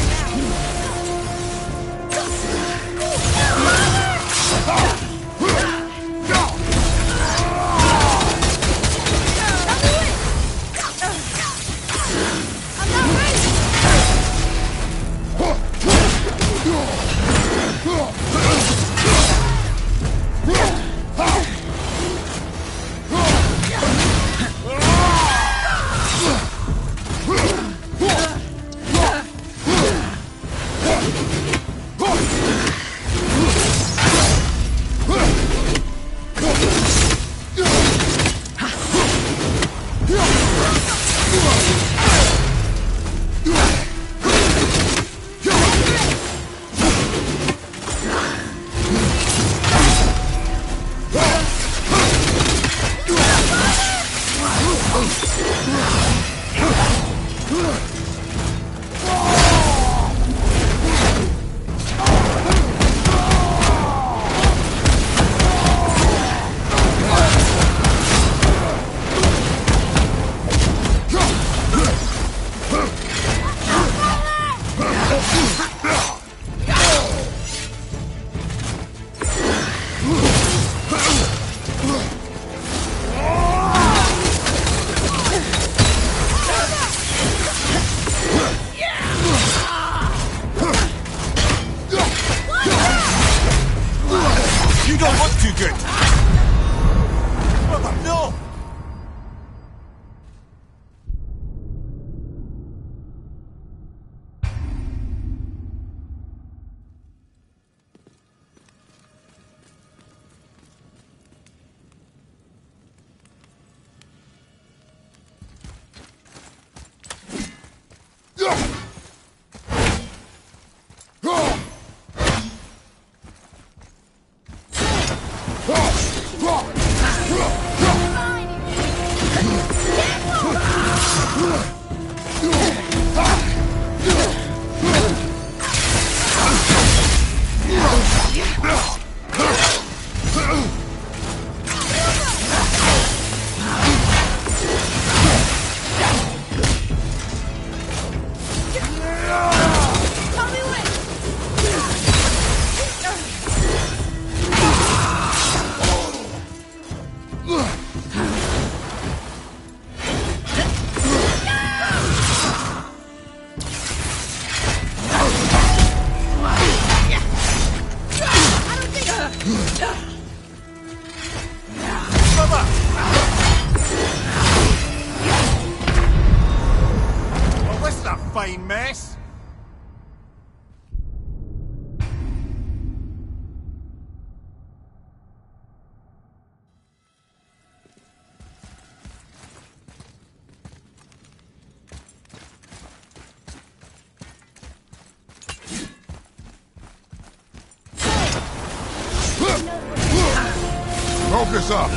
Focus up!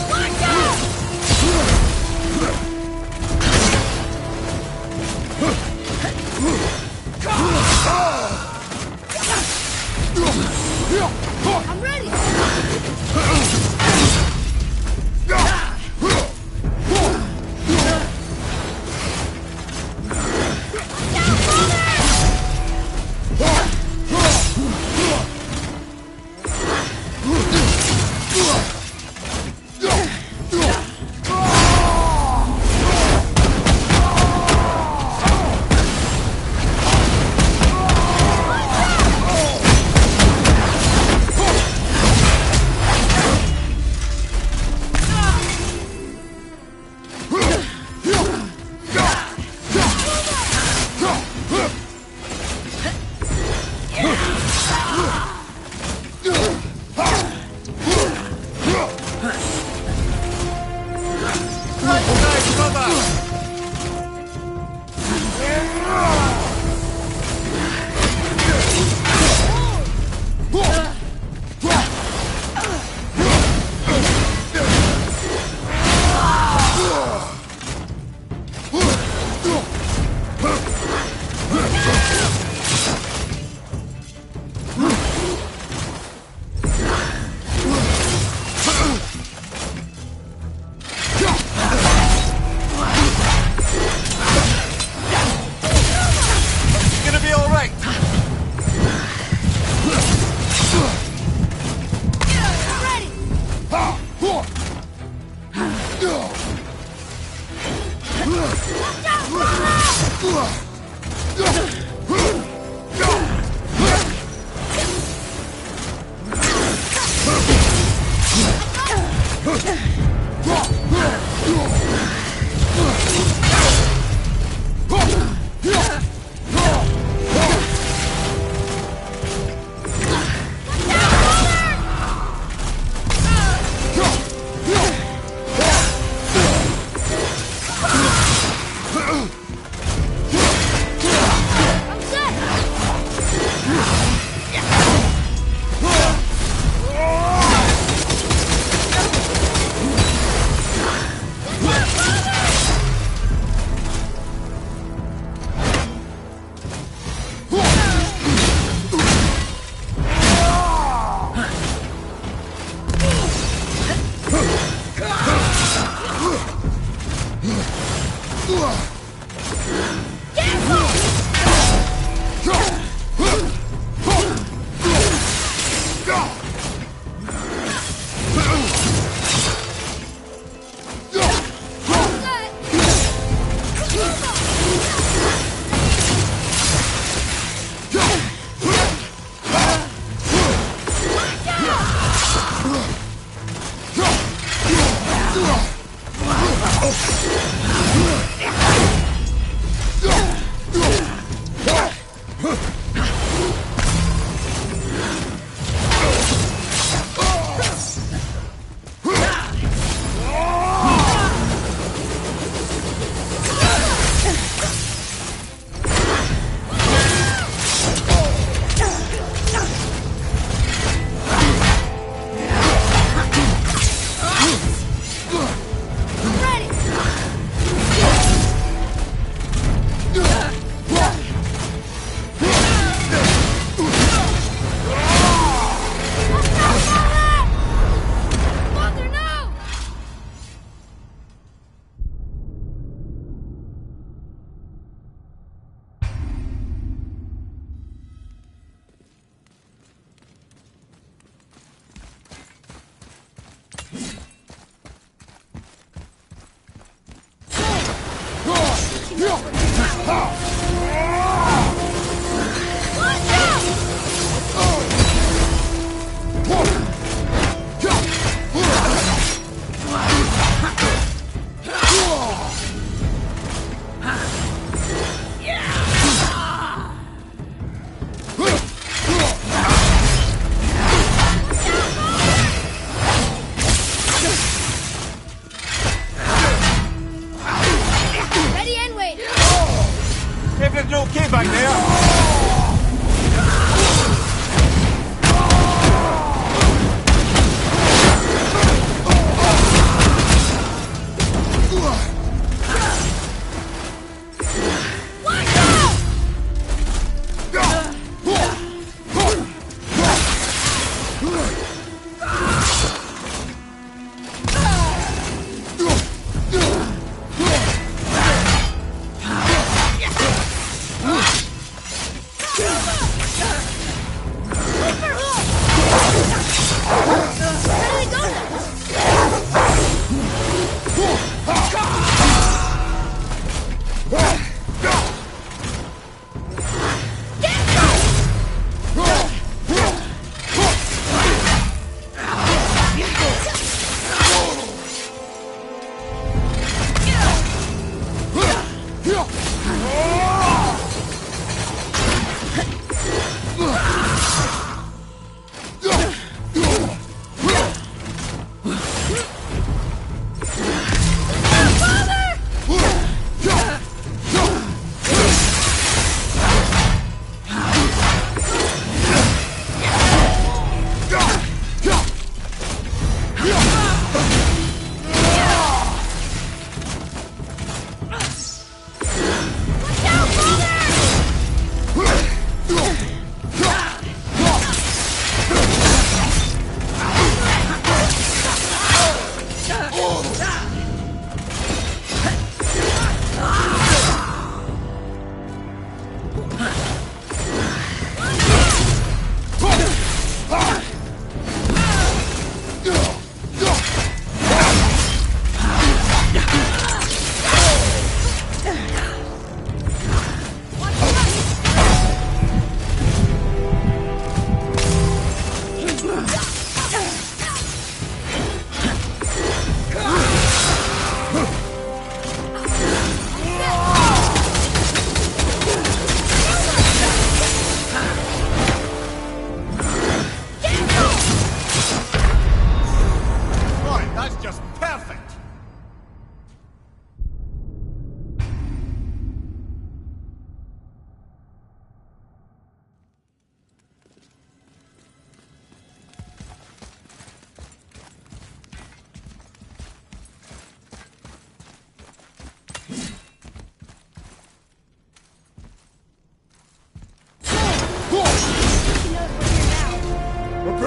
Watch out! I'm ready!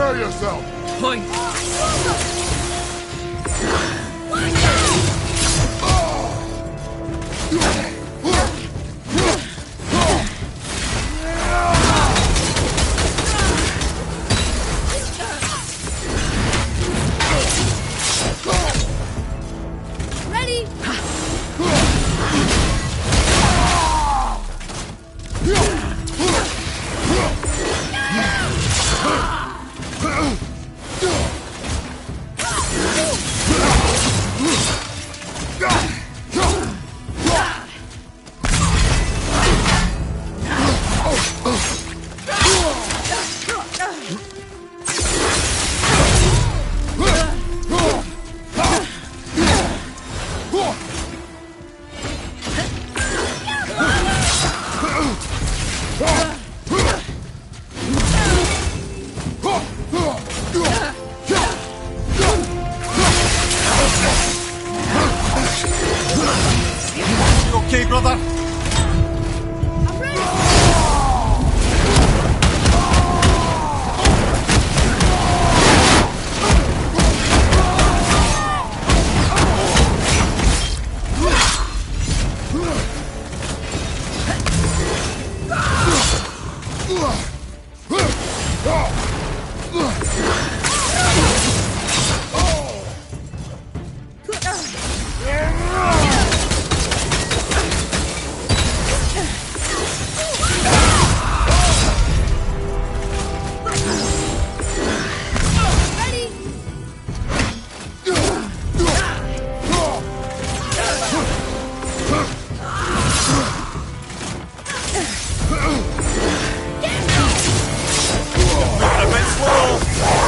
Prepare yourself! Point! Ready? You okay, brother? I'm ready. A bit slow.